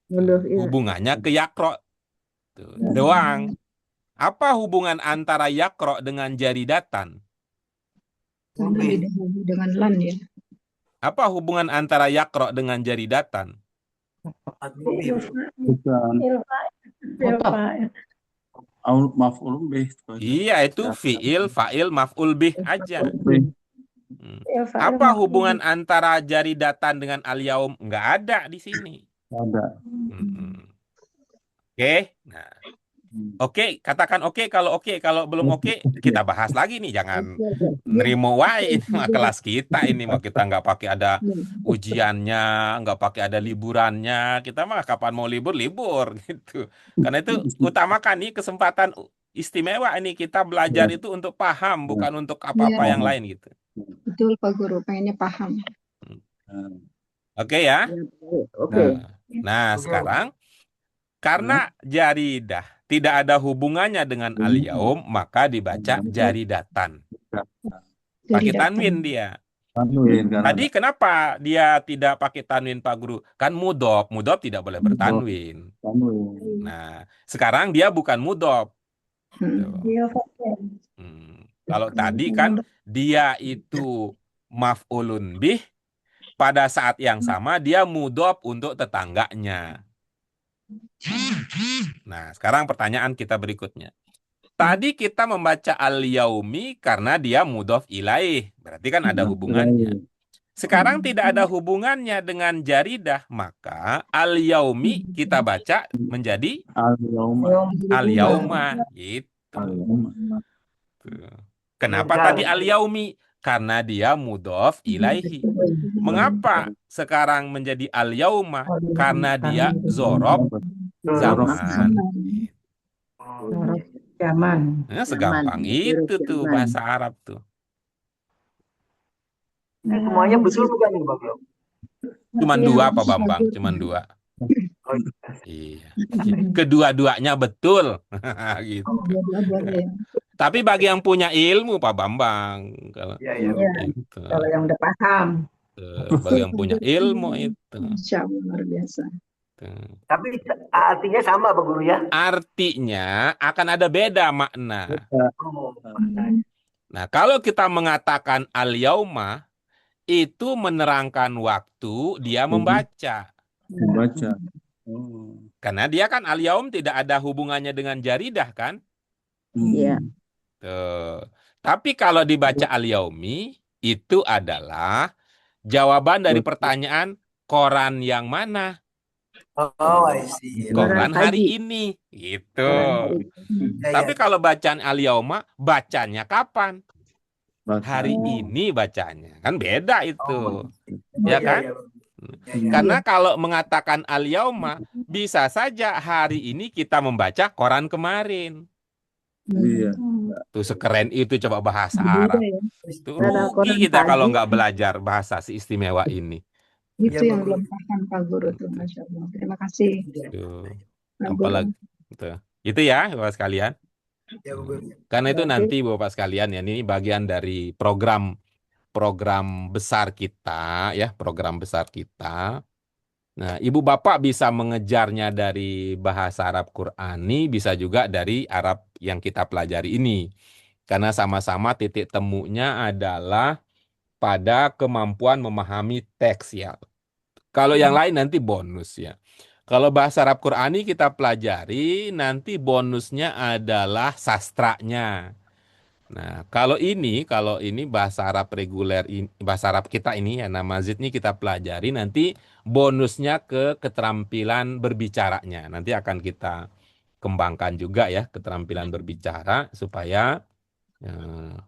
Mundur, iya. Hubungannya ke yakro. Tuh, doang. Apa hubungan antara yakro dengan jari datan? Karena didahului dengan lan ya. Apa hubungan antara yakro dengan jari datan? Bukan. Ilfa. Maf'ul bih. Iya, itu fi'il, fa'il, maf'ul bih aja. Ilfa. Apa hubungan antara jari datan dengan al-yaum? Nggak ada di sini. Ada. Oke, nah. Oke, katakan oke kalau oke. Kalau belum oke, kita bahas lagi nih. Jangan nerimo wae ini mah kelas kita ini mah kita nggak pakai ada ujiannya, nggak pakai ada liburannya. Kita mah kapan mau libur gitu. Karena itu utamakan nih kesempatan istimewa ini kita belajar itu untuk paham, bukan untuk apa-apa yang lain gitu. Betul Pak Guru, pengennya paham. Oke ya. Oke. Nah, sekarang karena jaridah tidak ada hubungannya dengan al-yaum, maka dibaca jaridatan. Pakai tanwin dia. Tanwin, kan Tadi kenapa dia tidak pakai tanwin Pak Guru? Kan mudhof. Mudhof tidak boleh bertanwin. tanwin. Nah, sekarang dia bukan mudhof. Kalau tadi kan dia itu maf'ulun bih, pada saat yang sama dia mudhof untuk tetangganya. Nah, sekarang pertanyaan kita berikutnya. Tadi kita membaca al-yaumi karena dia mudhof ilaih. Berarti kan ada hubungannya. Sekarang tidak ada hubungannya dengan jaridah, maka al-yaumi kita baca menjadi al-yauma. Gitu. Kenapa tadi al-yaumi? Karena dia mudhof ilaihi. Mengapa sekarang menjadi al-yauma? Karena dia zorof zaman. Zaman. Nah, segampang itu tuh bahasa Arab tuh. Semuanya betul bukan nih Bang? Cuman dua Pak Bambang, cuman dua. Iya. Kedua-duanya betul. Gitu. Tapi bagi yang punya ilmu Pak Bambang, kalau gitu. Kalau yang udah paham. Bagi yang punya ilmu itu. Insya Allah luar biasa. Tapi artinya sama Pak Guru ya? Artinya akan ada beda makna. Nah, kalau kita mengatakan al-yauma, itu menerangkan waktu dia membaca. Karena dia kan al-yaum tidak ada hubungannya dengan jaridah kan? Iya. Tuh. Tapi kalau dibaca al-yaumi, itu adalah jawaban dari pertanyaan koran yang mana? I see. Koran hari ini. Gitu. Tapi kalau bacaan al-yauma, bacanya kapan? Hari ini bacanya. Kan beda itu. Ya kan? Karena kalau mengatakan al-yauma, bisa saja hari ini kita membaca koran kemarin. Iya. Tuh sekeren itu coba bahasa Arab. Tuh rugi kita kalau nggak belajar bahasa si istimewa ini. Itu yang belum paham Pak Guru tuh, Masya Allah. Terima kasih. Tuh. Apalagi itu ya Bapak sekalian. Karena itu nanti Bapak sekalian ya, ini bagian dari program besar kita ya, program besar kita. Nah, Ibu Bapak bisa mengejarnya dari bahasa Arab Qur'ani, bisa juga dari Arab yang kita pelajari ini. Karena sama-sama titik temunya adalah pada kemampuan memahami teks ya. Kalau yang lain nanti bonus ya. Kalau bahasa Arab Qurani kita pelajari, nanti bonusnya adalah sastranya. Nah, kalau ini bahasa Arab reguler, bahasa Arab kita ini ya, nama Mazid ini kita pelajari, nanti bonusnya ke keterampilan berbicaranya. Nanti akan kita kembangkan juga ya keterampilan berbicara supaya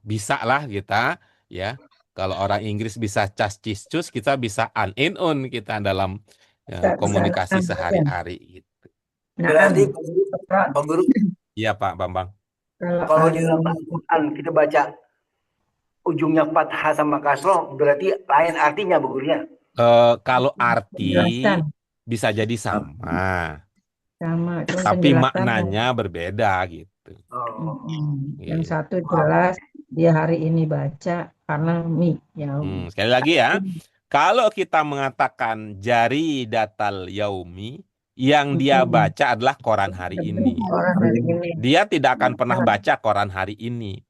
bisa lah kita ya. Kalau orang Inggris bisa cas cis cus, kita bisa an in un kita dalam Bisa komunikasi naam ya. sehari-hari gitu. Naam. Berarti Pak Guru, Iya Pak Bambang. Kalau kalau di dalam al Al-Quran kita baca ujungnya fathah sama kasroh, berarti lain artinya Bu Guru ya? Kalau arti penjelasan bisa jadi sama, sama, cuma tapi penjelasan maknanya berbeda gitu. Oh. yang Gitu. satu jelas dia hari ini baca karena yaumi. Sekali lagi ya, kalau kita mengatakan jari datal yaumi, yang dia baca adalah koran hari ini. Orang hari ini Dia tidak akan pernah baca koran hari ini.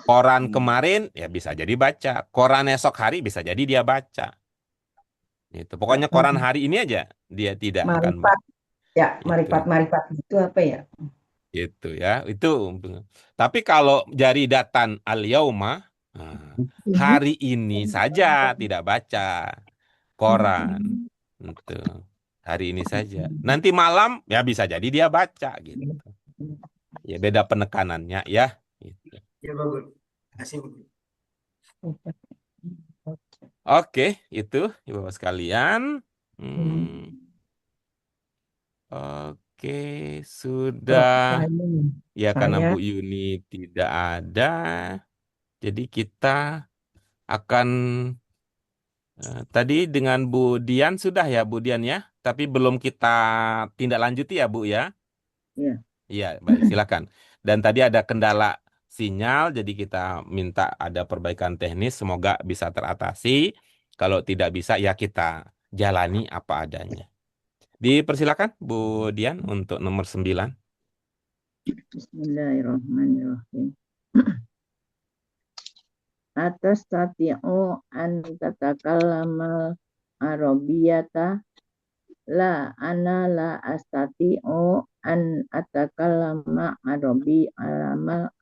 Koran kemarin ya bisa jadi baca. Koran esok hari bisa jadi dia baca. Itu. Pokoknya koran hari ini aja dia tidak akan marifat ya, Itu. marifat itu apa ya? Gitu ya. Itu. Tapi kalau jari datan al yauma, hari ini saja tidak baca koran. Itu. Hari ini saja. Nanti malam ya bisa jadi dia baca gitu. Ya beda penekanannya ya. Gitu. Ya bagus. Terima kasih Bu Guru. Oke, itu Bapak sekalian. Oke, sudah. Ya karena Saya Bu Yuni tidak ada, jadi kita akan tadi dengan Bu Dian sudah ya Bu Dian ya, tapi belum kita tindak lanjuti ya Bu ya. Iya. Iya, baik silakan. Dan tadi ada kendala sinyal, jadi kita minta ada perbaikan teknis, semoga bisa teratasi. Kalau tidak bisa ya kita jalani apa adanya. Dipersilakan Bu Dian untuk nomor 9. Bismillahirrahmanirrahim. Atas tati'u an tatakallama arabiyata la ana la astati'u an atakallama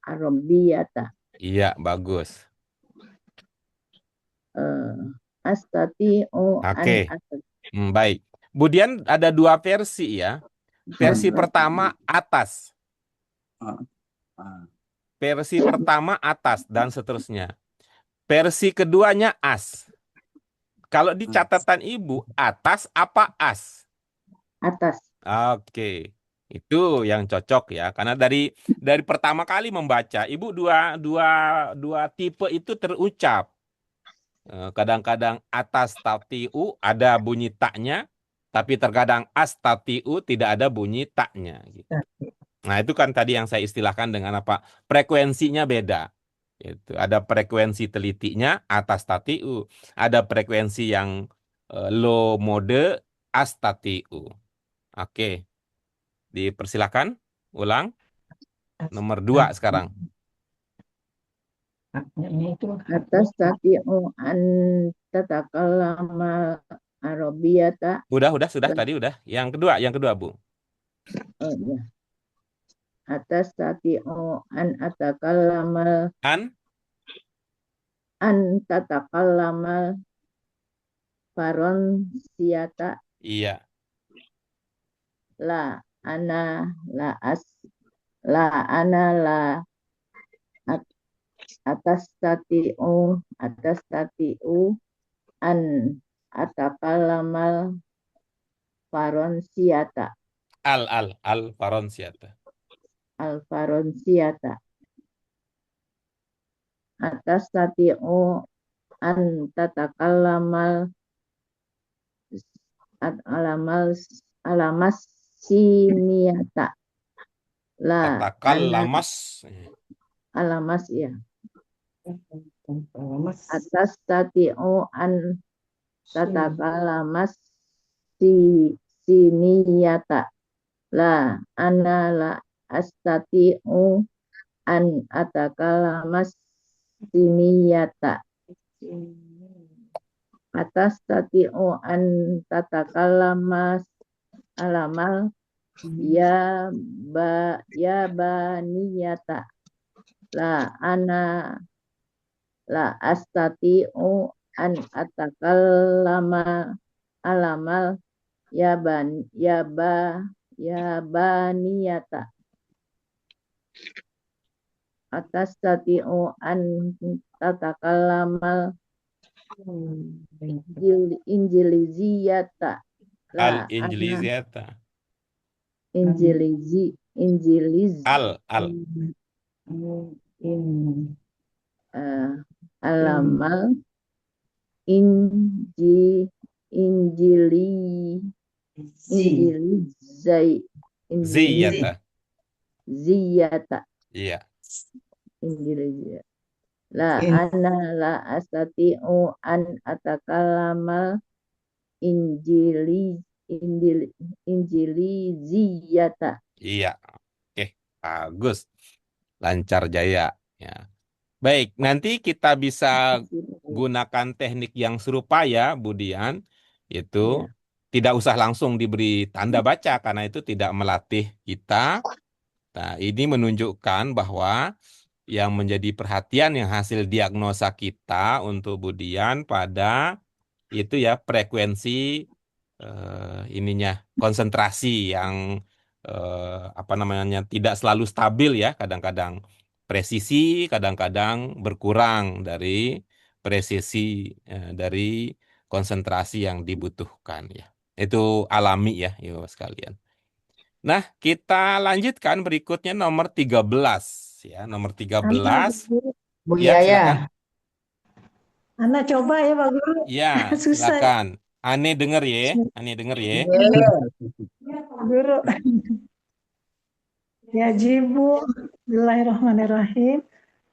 arabiyata. Iya, bagus. Astati'u Oke. an Baik. Kemudian ada dua versi ya. Versi pertama atas. Versi pertama atas dan seterusnya. Versi keduanya as. Kalau di catatan Ibu, atas apa as? atas. Oke. Itu yang cocok ya. Karena dari pertama kali membaca, Ibu dua tipe itu terucap. Kadang-kadang atas tatiu ada bunyi taknya, tapi terkadang astatiu tidak ada bunyi taknya gitu. Nah, itu kan tadi yang saya istilahkan dengan apa? Frekuensinya beda. Itu ada frekuensi telitinya atas tatiu, ada frekuensi yang low mode astatiu. Oke. Dipersilakan ulang. Nomor 2 sekarang. Atas tati'u an tatakallama arabiyata. Sudah tadi udah. Yang kedua Bu. Oh ya. Atas tati'u an atakallama an tatakallama faronsiyata. Iya. La ana la as la ana la atas tati'u an atakallama faronsiyata. Al faronsiyata. Al faronsiyata. Atas tati'u an tatakallama alamas siniyata. La Tatakallamas. alamas ya. Atas tati'u an tatakalamas siniyata. La ana la astati'u an atakalamas siniyata. Atas tati'u an tatakalamas alamal ya baniyata la astati'u an atakallama alamal ya baniyata atastati'u an tatakallamal injiliziyata la ana Al-Injiliziyata. injiliz Al. alamal Ziyata. injiliziyata Iya. injiliziyata la ana la astati'u an atakalamal injiliziyata. Iya. Oke, bagus. Lancar jaya. Ya. Baik, nanti kita bisa gunakan teknik yang serupa ya, Budian. Itu Ya. tidak usah langsung diberi tanda baca karena itu tidak melatih kita. Nah, ini menunjukkan bahwa yang menjadi perhatian yang hasil diagnosa kita untuk Budian pada itu ya frekuensi konsentrasi yang apa namanya tidak selalu stabil ya, kadang-kadang presisi, kadang-kadang berkurang dari presisi dari konsentrasi yang dibutuhkan ya. Itu alami ya, Ibu sekalian. Nah, kita lanjutkan berikutnya nomor 13 ya, nomor 13. Bu Ya, Yaya. silakan. Anak coba ya Pak Guru. Ya, Susah ya. silakan. Ane denger ya, Ane denger ya. Pak Guru. Yajibu, Bismillahirrahmanirrahim.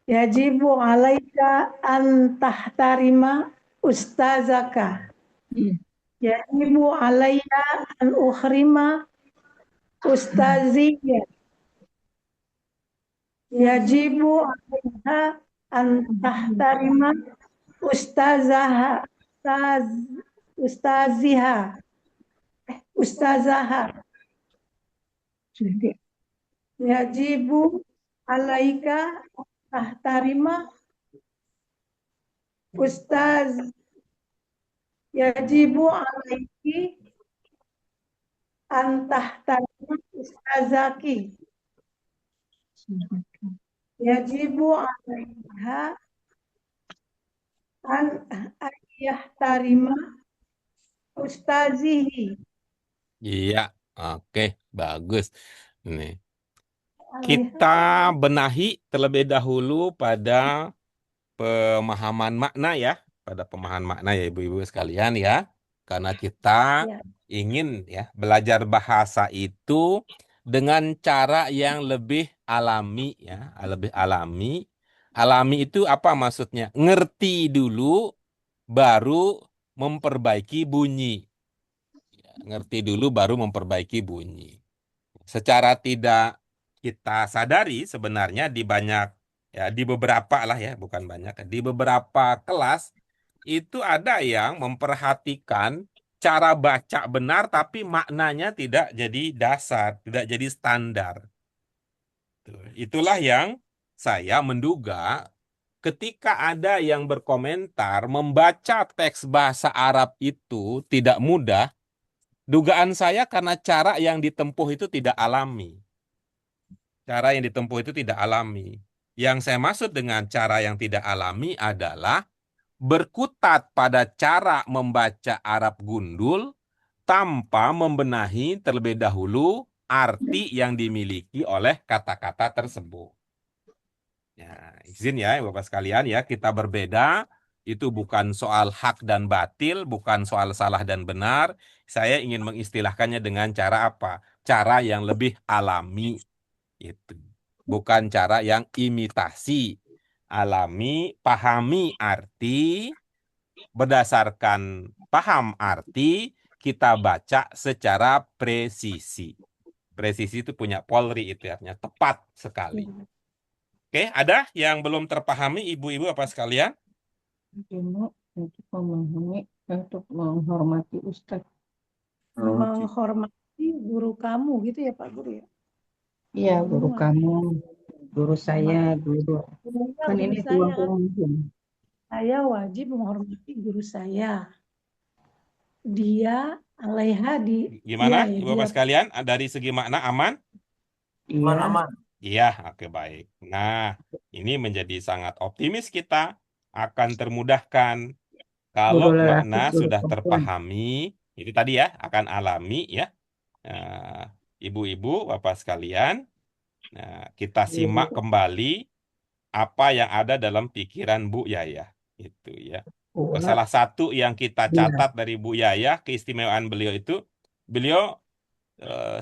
Yajibu alaika an tahtarima ustazaka. Yajibu alayya an ukhrima ustaziyya. Yajibu alaiha an tahtarima ustazaha. Ustaziha. Ustazaha. Yajibu alaika tahtarima ustaz. Yajibu alaiki an tahtarima ustazaki. Yajibu alaiha an yahtarima ustazihi. Iya, oke, bagus. Nih. Kita benahi terlebih dahulu pada pemahaman makna ya, pada pemahaman makna ya Ibu-ibu sekalian ya. Karena kita Ya. ingin ya belajar bahasa itu dengan cara yang lebih alami ya, lebih alami. Alami itu apa maksudnya? Ngerti dulu baru memperbaiki bunyi. Ya, ngerti dulu baru memperbaiki bunyi. Secara tidak kita sadari sebenarnya di banyak ya di beberapa lah ya, bukan banyak, di beberapa kelas itu ada yang memperhatikan cara baca benar tapi maknanya tidak jadi dasar, tidak jadi standar. Tuh, itulah yang saya menduga ketika ada yang berkomentar membaca teks bahasa Arab itu tidak mudah, dugaan saya karena cara yang ditempuh itu tidak alami. Cara yang ditempuh itu tidak alami. Yang saya maksud dengan cara yang tidak alami adalah berkutat pada cara membaca Arab gundul tanpa membenahi terlebih dahulu arti yang dimiliki oleh kata-kata tersebut. Ya, izin ya Bapak sekalian ya, kita berbeda. Itu bukan soal hak dan batil, bukan soal salah dan benar. Saya ingin mengistilahkannya dengan cara apa? Cara yang lebih alami. Itu bukan cara yang imitasi. Alami, pahami arti, berdasarkan paham arti, kita baca secara presisi. Presisi itu punya polri, itu artinya tepat sekali. Oke, ada yang belum terpahami ibu-ibu apa sekalian? Untuk memahami, untuk menghormati Ustadz. Menghormati guru kamu gitu ya Pak Guru ya. Iya, Guru guru kamu, guru saya, guru. Gurunya Kan guru ini saya kan. tuang-tuang. Saya wajib menghormati guru saya. Dia alaiha di Gimana, ya Ibu dia Bapak sekalian? Dari segi makna aman? Iya. Aman. Iya, oke baik. Nah, ini menjadi sangat optimis kita akan termudahkan kalau Guru lelaki, makna guru sudah perempuan. terpahami. Itu tadi ya, akan alami ya. Nah, Ibu-ibu, Bapak sekalian, nah, kita simak kembali apa yang ada dalam pikiran Bu Yaya. Itu ya. Salah satu yang kita Iya. catat dari Bu Yaya, keistimewaan beliau itu, beliau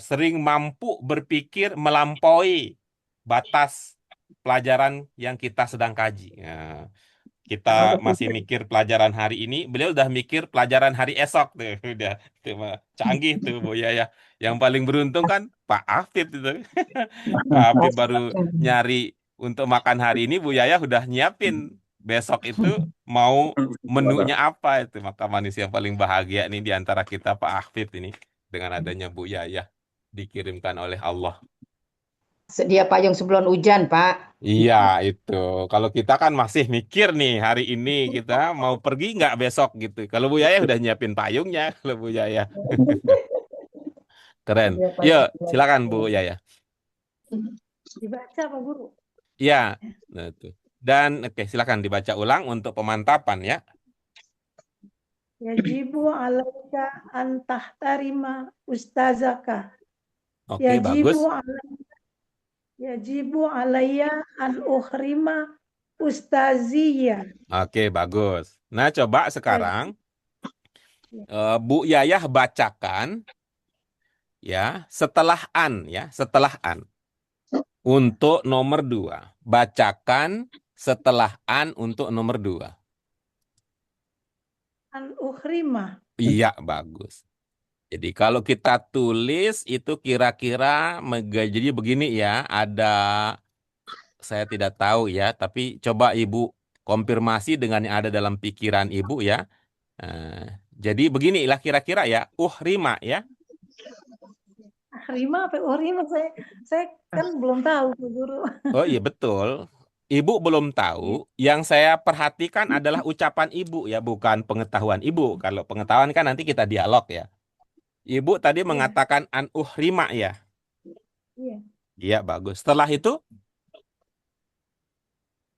sering mampu berpikir melampaui batas pelajaran yang kita sedang kaji. Nah, kita masih mikir pelajaran hari ini, beliau udah mikir pelajaran hari esok tuh, udah tuh, canggih tuh Bu Yaya. Yang paling beruntung kan Pak Afid itu. Pak Afid baru nyari untuk makan hari ini, Bu Yaya udah nyiapin besok itu mau menunya apa itu. Maka manusia yang paling bahagia nih di antara kita Pak Afid ini dengan adanya Bu Yaya dikirimkan oleh Allah. Sedia payung sebelum hujan, Pak. Iya itu. Kalau kita kan masih mikir nih hari ini kita mau pergi nggak besok gitu. Kalau Bu Yaya udah nyiapin payungnya. Kalau Bu Yaya keren. Sedia Yuk payung silakan Bu Yaya. dibaca Pak Guru. Iya. Nah, itu. Dan oke silakan dibaca ulang untuk pemantapan ya. Yajibu alaika an tahtarima ustazaka. Oke bagus. Yajibu alayya an uhrima ustaziyya. Oke bagus. Nah coba sekarang Bu Yayah bacakan ya setelah an ya setelah an. Untuk nomor 2. Bacakan setelah an untuk nomor 2. An uhrima. Iya, bagus. Jadi kalau kita tulis itu kira-kira jadi begini ya. Saya tidak tahu ya. Tapi coba Ibu konfirmasi dengan yang ada dalam pikiran Ibu ya. Jadi beginilah kira-kira ya. Uhrima ya. Rima apa uhrima saya kan belum tahu Pak Guru. Oh iya betul. Ibu belum tahu. Yang saya perhatikan adalah ucapan Ibu ya, bukan pengetahuan Ibu. Kalau pengetahuan kan nanti kita dialog ya. Ibu tadi mengatakan an uhrima ya. Iya. Iya bagus. Setelah itu?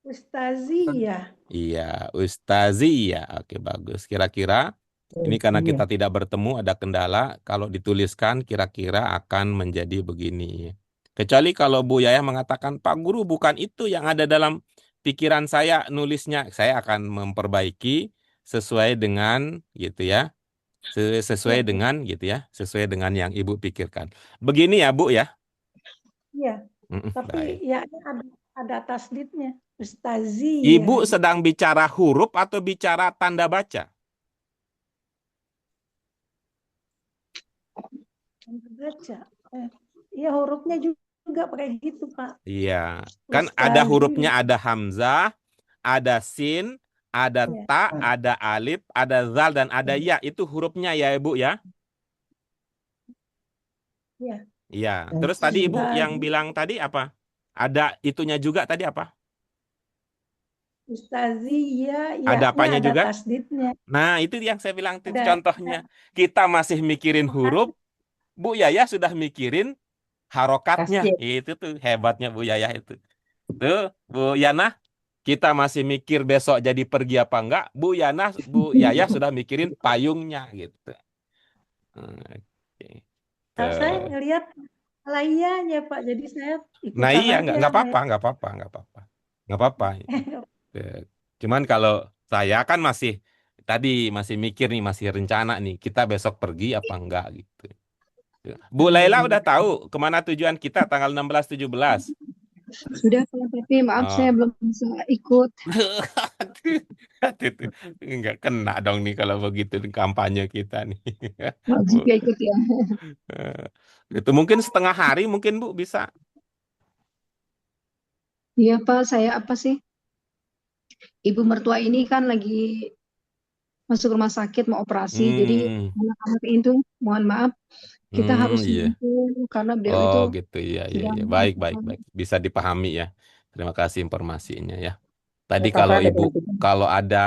Ustaziyah. Iya, ustaziyah. Oke bagus. Kira-kira ini karena kita tidak bertemu ada kendala. Kalau dituliskan kira-kira akan menjadi begini. Kecuali kalau Bu Yayah mengatakan, Pak Guru bukan itu yang ada dalam pikiran saya nulisnya. Saya akan memperbaiki sesuai dengan gitu ya. Sesuai dengan gitu ya. Sesuai dengan yang Ibu pikirkan. Begini ya Bu ya. Iya. Baik. Tapi ya ada tasdidnya. Ustaziyah. Ibu sedang bicara huruf atau bicara tanda baca? Tanda baca. Iya hurufnya juga pakai gitu Pak. Iya, kan ada hurufnya, ada hamzah, ada sin, ada ta, ada alif, ada zal, dan ada ya. Itu hurufnya ya Ibu ya? Iya. Iya. Terus tadi Ibu yang bilang tadi apa? Ada itunya juga tadi apa? Ustaziyah, Ada apanya ada juga? tasdidnya. Nah, itu yang saya bilang itu Ada. contohnya. Kita masih mikirin huruf, Bu Yaya sudah mikirin harokatnya. Itu tuh hebatnya Bu Yaya itu. Tuh, Bu Yana, kita masih mikir besok jadi pergi apa enggak. Bu Yaya sudah mikirin payungnya gitu. Oke. Nah, saya ngelihat layanya Pak, jadi saya ikutan Nah iya, aja. nggak apa-apa. Cuman kalau saya kan masih mikir nih, masih rencana nih, kita besok pergi apa enggak gitu. Bu Laila udah tahu kemana tujuan kita tanggal 16-17? Sudah Pak, tapi maaf saya belum bisa ikut. Enggak kena dong nih kalau begitu kampanye kita nih. Wajib ya ikut ya. Itu mungkin setengah hari mungkin Bu bisa. Iya Pak, saya apa sih? Ibu mertua ini kan lagi masuk rumah sakit mau operasi. Jadi Hmm, anak-anak itu mohon maaf kita harus iya. bantu karena beliau Oh itu gitu, iya, iya, sedang iya. Baik, baik, baik. Bisa dipahami ya. Terima kasih informasinya ya. Tadi Ya, kalau kakak ada ibu, gantinya. kalau ada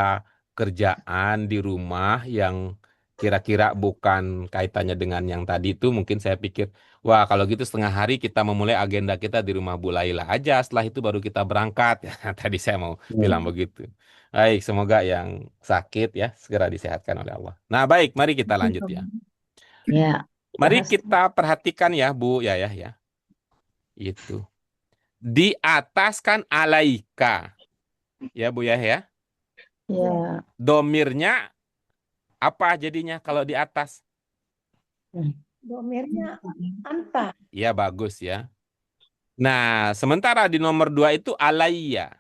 kerjaan di rumah yang kira-kira bukan kaitannya dengan yang tadi itu, mungkin saya pikir, wah kalau gitu setengah hari kita memulai agenda kita di rumah Bu Laila aja, setelah itu baru kita berangkat. Ya, tadi saya mau bilang begitu. Baik, semoga yang sakit ya segera disehatkan oleh Allah. Nah, baik, mari kita lanjut ya. Ya, Mari bahas. kita perhatikan ya Bu Yayah ya. Itu. Di atas kan alaika. Ya Bu Yayah ya. Ya, Domirnya apa jadinya kalau di atas? Domirnya anta. Ya bagus ya. Nah, sementara di nomor 2 itu alaiya.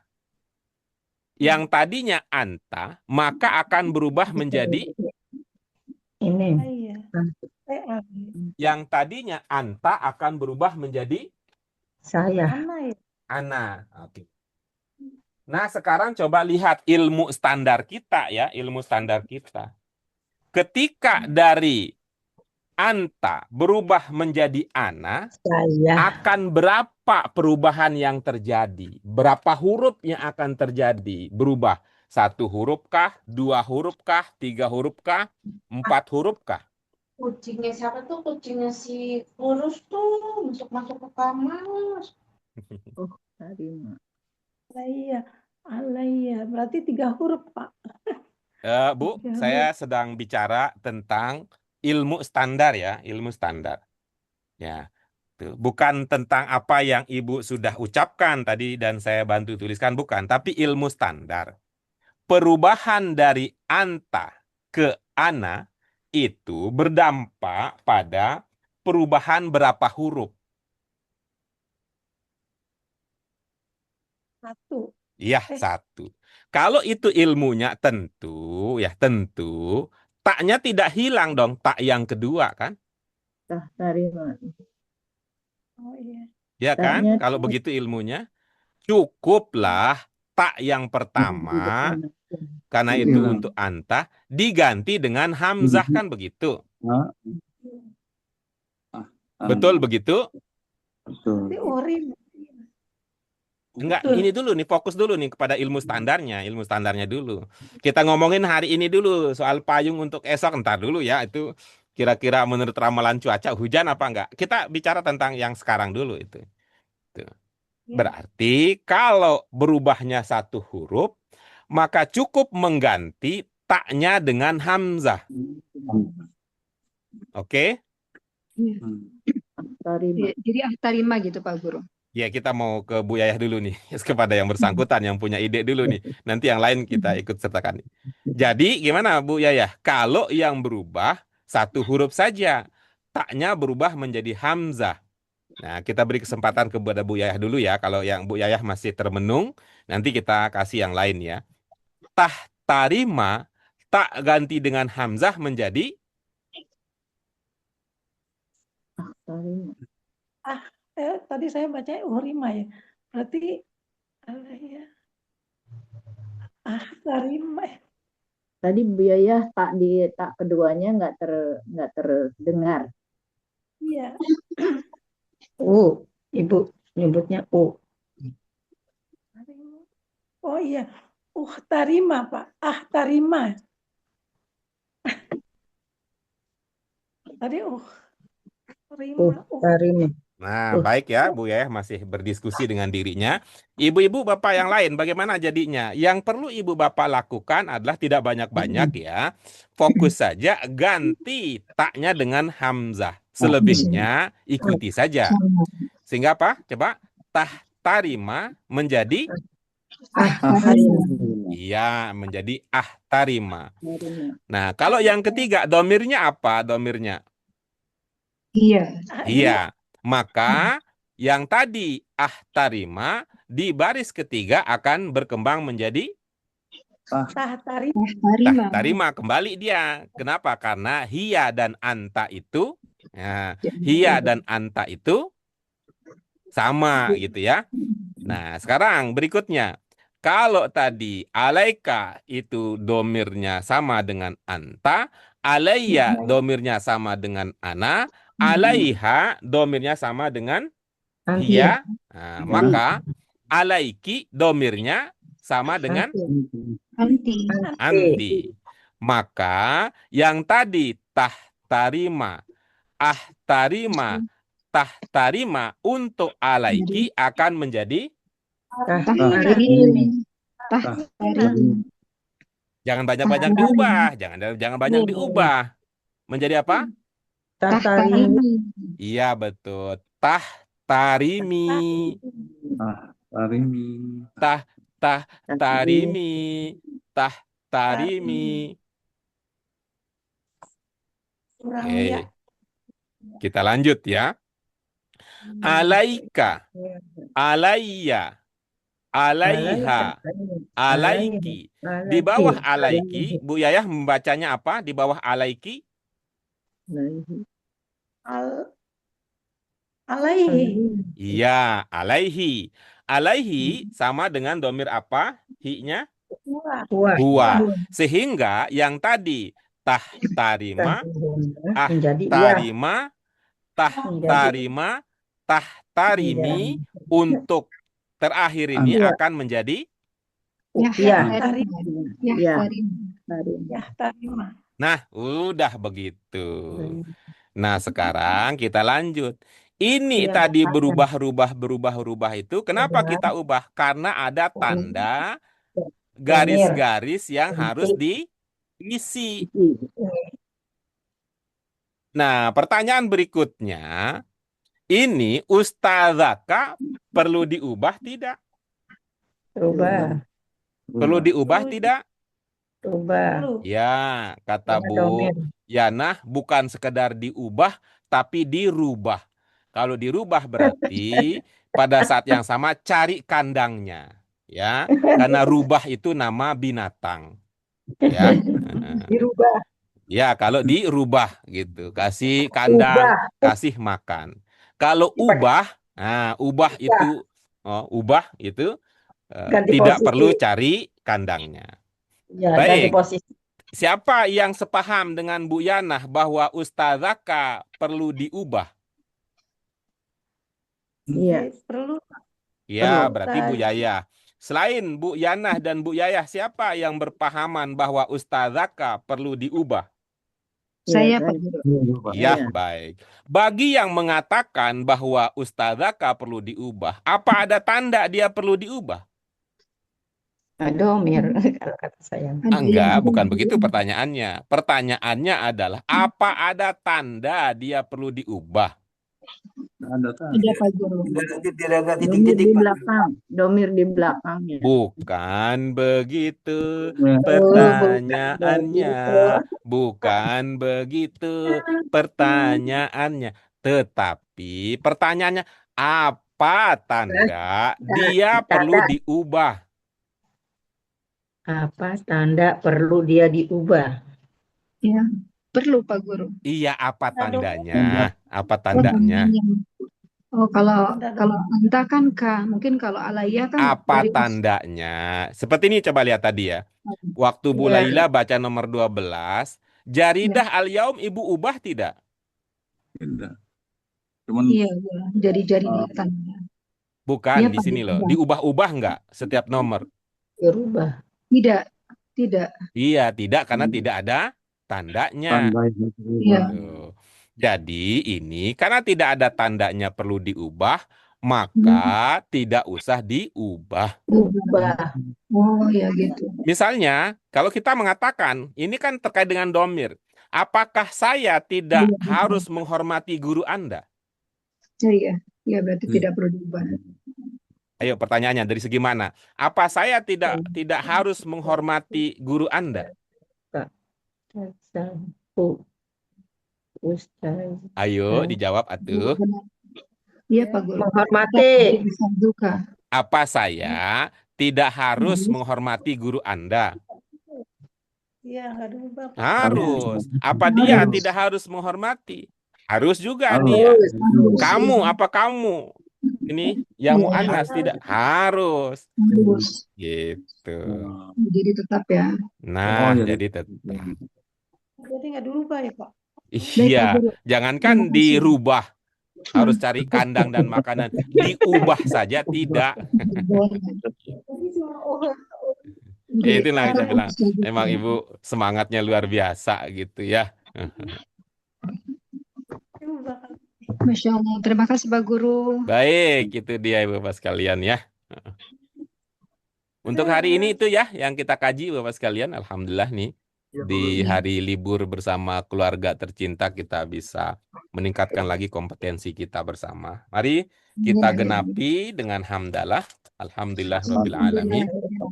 Yang tadinya anta, maka akan berubah menjadi ini Iya. yang tadinya anta akan berubah menjadi saya. Ana ya. ana. Oke. Nah, sekarang coba lihat ilmu standar kita ya, ilmu standar kita. Ketika dari anta berubah menjadi ana, Saya. akan berapa perubahan yang terjadi? Berapa huruf yang akan terjadi? Berubah. 1 huruf kah? 2 huruf kah? 3 huruf kah? 4 huruf kah? Kucingnya siapa tuh? Kucingnya si kurus tuh masuk ke kamar. Oh, Tarima. Alaiya. Alaiya. Berarti 3 huruf, Pak. Bu, 3 saya huruf. sedang bicara tentang ilmu standar ya, ilmu standar. Ya, tuh. Bukan tentang apa yang Ibu sudah ucapkan tadi dan saya bantu tuliskan, bukan, tapi ilmu standar. Perubahan dari anta ke ana itu berdampak pada perubahan berapa huruf? 1. Ya, 1. Kalau itu ilmunya tentu, taknya tidak hilang dong, tak yang kedua kan? Tarima. Oh iya. Ya kan? Taknya Kalau begitu ilmunya, cukuplah tak yang pertama, karena itu untuk anta, diganti dengan hamzah kan begitu. Betul begitu? Berarti urim. Enggak, Betul. ini dulu nih, fokus dulu nih kepada ilmu standarnya dulu. Kita ngomongin hari ini dulu, soal payung untuk esok, entar dulu ya, itu kira-kira menurut ramalan cuaca hujan apa enggak. Kita bicara tentang yang sekarang dulu itu. Tuh. Ya. Berarti kalau berubahnya 1 huruf, maka cukup mengganti taknya dengan hamzah. Oke? Iya. Tarima. Jadi ahtarima gitu Pak Guru. Ya, kita mau ke Bu Yayah dulu nih, kepada yang bersangkutan, yang punya ide dulu nih. Nanti yang lain kita ikut sertakan. Jadi, gimana Bu Yayah? Kalau yang berubah 1 huruf saja, taknya berubah menjadi hamzah. Nah, kita beri kesempatan kepada Bu Yayah dulu ya. Kalau yang Bu Yayah masih termenung, nanti kita kasih yang lain ya. Tahtarima, tak ganti dengan hamzah menjadi Tarima. Tadi saya baca urima ya. Berarti alaiya. Tarima. Tadi biaya tak di tak keduanya nggak terdengar. Iya. Ibu nyebutnya U. Oh iya. Tarima, Pak. Tarima. Tadi Rima. Tarima. Nah, baik ya, Bu Yayah masih berdiskusi dengan dirinya. Ibu-ibu, bapak yang lain, bagaimana jadinya? Yang perlu ibu bapak lakukan adalah tidak banyak-banyak ya. Fokus saja, ganti taknya dengan hamzah. Selebihnya ikuti saja. Sehingga apa? Coba, tahtarima menjadi iya, menjadi ahtarima. Nah, kalau yang ketiga, domirnya apa? Domirnya? Iya. Iya. Maka yang tadi ahtarima di baris ketiga akan berkembang menjadi Tahtarima. tahtarima. Kembali dia. Kenapa? Karena hiya dan anta itu, hiya dan anta itu sama gitu ya. Nah, sekarang berikutnya. Kalau tadi alaika itu domirnya sama dengan anta, alaiya domirnya sama dengan ana, alaiha domirnya sama dengan Anti. hiya. Nah, maka alaiki domirnya sama dengan Anti. anti. Maka yang tadi tahtarima, ahtarima, tahtarima untuk alaiki akan menjadi Tahtarim. Tahtarim. jangan banyak-banyak diubah, jangan banyak diubah. Menjadi apa? Tahtarim. Iya betul. Tahtarimi, Tarimi. tahtarimi, tahtarimi. Kurang Oke, ya. kita lanjut ya. Alaika, alaiya, alaiha, alaiki. Di bawah alaiki, Bu Yayah membacanya apa? Di bawah alaiki? Al alaihi. Iya, alaihi. Alaihi sama dengan domir apa? Hi-nya? Huwa. Sehingga yang tadi tahtarima, Menjadi iya. ahtarima, tahtarima, tahtarimi untuk terakhir ini Iya. akan menjadi Yahtarim. Ya. Yahtarim. Ya, terima. nah, udah begitu. Nah, sekarang kita lanjut. Ini Iya, tadi makanya. berubah itu kenapa Iya. kita ubah? Karena ada tanda garis-garis yang harus diisi. Nah, pertanyaan berikutnya, ini ustazaka perlu diubah tidak? Rubah. Perlu diubah Perlu. tidak? Rubah. Perlu. Ya, kata Iya, Bu domir. Yanah, bukan sekedar diubah, tapi dirubah. Kalau dirubah berarti pada saat yang sama cari kandangnya, ya, karena rubah itu nama binatang, ya. Dirubah. Ya, kalau dirubah gitu, kasih kandang, kasih makan. Kalau ubah, nah ubah itu Ganti tidak posisi. perlu cari kandangnya. Ya, ganti Baik. posisi. Siapa yang sepaham dengan Bu Yanah bahwa ustazaka perlu diubah? Iya. Perlu. Ya, Perlu. berarti Bu Yayah. Selain Bu Yanah dan Bu Yayah, siapa yang berpahaman bahwa ustazaka perlu diubah? Saya Iya, Pak Guru. Ya, baik. Bagi yang mengatakan bahwa ustazaka perlu diubah, apa ada tanda dia perlu diubah? Domir, kalau kata saya. Enggak, bukan begitu pertanyaannya. Pertanyaannya adalah, apa ada tanda dia perlu diubah? Ada tanda. Ada Pak Guru. Tidak ada Domir titik-titik, di Pak. belakang. Domir di belakangnya. Bukan begitu Ya. pertanyaannya. Bukan begitu pertanyaannya. Tetapi pertanyaannya, apa tanda dia perlu diubah? Apa tanda perlu dia diubah? Ya, perlu Pak Guru. Iya, apa Aduh. tandanya? Apa Oh, tandanya? Oh, kalau anta kan K, mungkin kalau alaya kan Apa dari tandanya? Seperti ini, coba lihat tadi ya. Waktu Bu Ya. Laila baca nomor 12, jaridah al-yaum ibu ubah tidak? Tidak. Cuman Iya, iya, jari-jari tanda. Bukan, Iya, di Pak, sini loh. diubah. Diubah-ubah nggak setiap nomor? Dirubah. Tidak, tidak. Iya, tidak, karena tidak ada tandanya. tanda itu Iya. Tuh. Jadi ini karena tidak ada tandanya perlu diubah, maka tidak usah diubah. Dirubah. Oh, ya gitu. Misalnya, kalau kita mengatakan, ini kan terkait dengan domir. Apakah saya tidak Iya, harus menghormati guru Anda? iya, iya berarti tidak perlu diubah. Ayo pertanyaannya dari segi mana? Apa saya tidak harus menghormati guru Anda? Ustaz. Ayo dijawab atuh. Iya Pak Guru. Menghormati. Bisa juga. Apa saya tidak harus menghormati guru Anda? Iya, nggak diubah, Pak. Harus. Apa dia tidak harus menghormati? Harus juga dia. Harus. Kamu, apa kamu Ini yang Iya, muannas tidak harus. harus. Gitu. Jadi tetap ya. Nah, ya. jadi tetap. Jadi nggak dirubah ya Pak? Baik, Pak Iya, Guru. jangankan Terima kasih. dirubah, harus cari kandang dan makanan. Diubah saja tidak. Jadi, Itulah yang saya bilang. selanjutnya. Emang Ibu semangatnya luar biasa gitu ya. Dirubah. Masya Allah. Terima kasih Pak Guru. Baik, itu dia Ibu Bapak sekalian ya. Untuk hari ini itu ya yang kita kaji Bapak sekalian. Alhamdulillah nih. Di hari libur bersama keluarga tercinta kita bisa meningkatkan lagi kompetensi kita bersama. Mari kita genapi dengan hamdalah. Alhamdulillah rabbil alamin.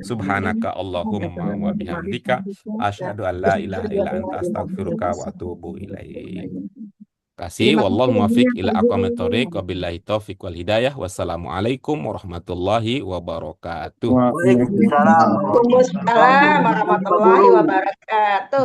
Subhanaka Allahumma wa bihamdika asyhadu an la ilaha illa anta astaghfiruka wa atubu ilaik. Kasih Terima wallahu kasih muwaffiq banyak, ila Pak aqwamit Guru. thoriq wabillahi taufiq wal hidayah. Wassalamualaikum warahmatullahi wabarakatuh. Waalaikumsalam Waalaikumsalam warahmatullahi wabarakatuh.